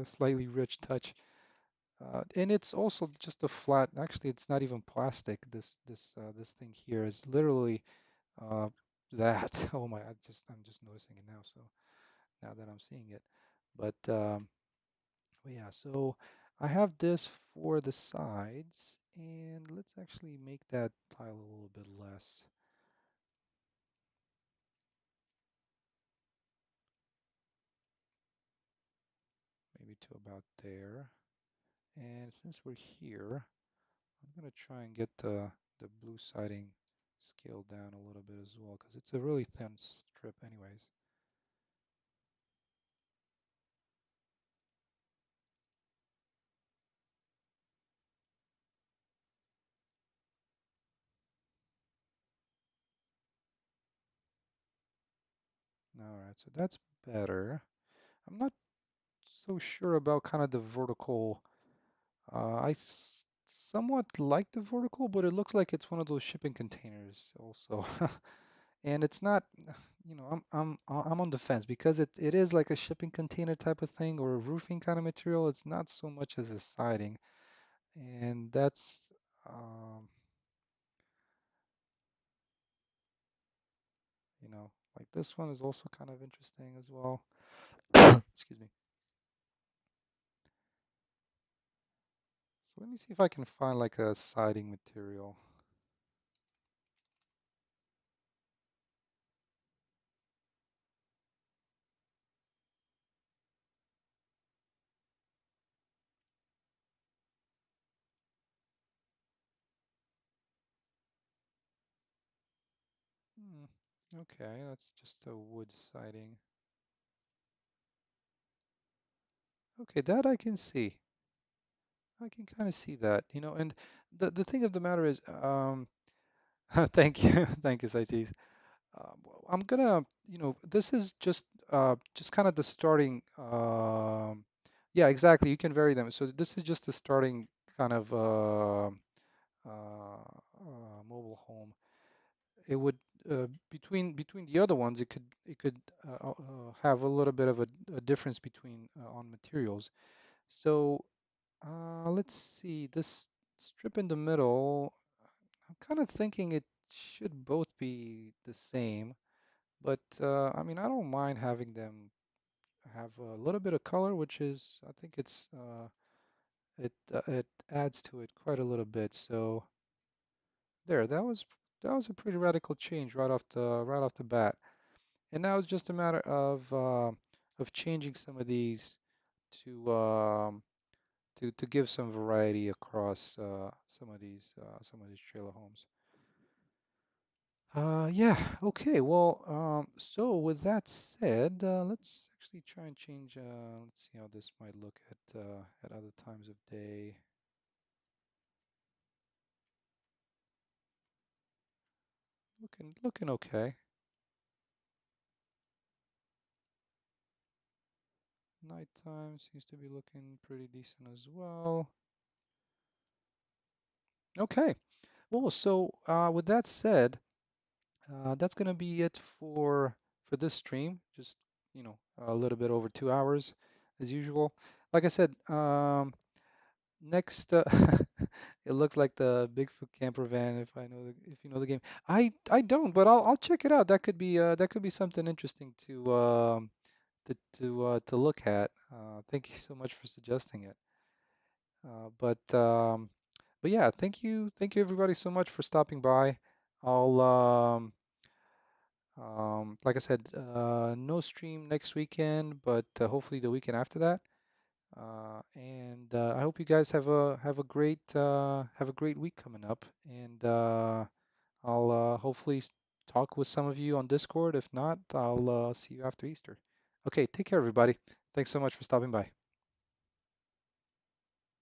Speaker 1: Slightly rich touch. And it's also just a flat. Actually, it's not even plastic. This thing here is literally uh, that. Oh my! I'm just noticing it now. So now that I'm seeing it, but yeah. So I have this for the sides, and let's actually make that tile a little bit less. Maybe to about there. And since we're here, I'm gonna try and get the blue siding scaled down a little bit as well, because it's a really thin strip anyways. All right, so that's better. I'm not so sure about kind of the vertical. Somewhat like the vertical, but it looks like it's one of those shipping containers also. And it's not, I'm on the fence because it is like a shipping container type of thing or a roofing kind of material. It's not so much as a siding. And that's um, like this one is also kind of interesting as well. Excuse me. So let me see if I can find like a siding material. Hmm, okay, that's just a wood siding. Okay, that I can see. I can kind of see that, and the thing of the matter is, thank you, thank you, Saitis. Well, I'm gonna, this is just kind of the starting. Yeah, exactly. You can vary them. So this is just the starting kind of mobile home. It would between the other ones, it could have a little bit of a difference between on materials. So let's see this strip in the middle. I'm kind of thinking it should both be the same. But I mean, I don't mind having them have a little bit of color, which is, I think it adds to it quite a little bit. So there, that was a pretty radical change right off the bat. And now it's just a matter of changing some of these to to give some variety across some of these trailer homes. Yeah, okay. Well, so with that said, let's actually try and change, let's see how this might look at other times of day. Looking okay. Nighttime seems to be looking pretty decent as well. Okay. Well, so with that said, that's gonna be it for this stream. Just, a little bit over 2 hours as usual. Like I said, next, it looks like the Bigfoot camper van. If you know the game, I don't, but I'll check it out. That could be something interesting to look at. Thank you so much for suggesting it. But yeah, thank you everybody so much for stopping by. I'll like I said, no stream next weekend, but hopefully the weekend after that. And I hope you guys have a great week coming up. And I'll hopefully talk with some of you on Discord. If not, I'll see you after Easter. Okay, take care, everybody. Thanks so much for stopping by.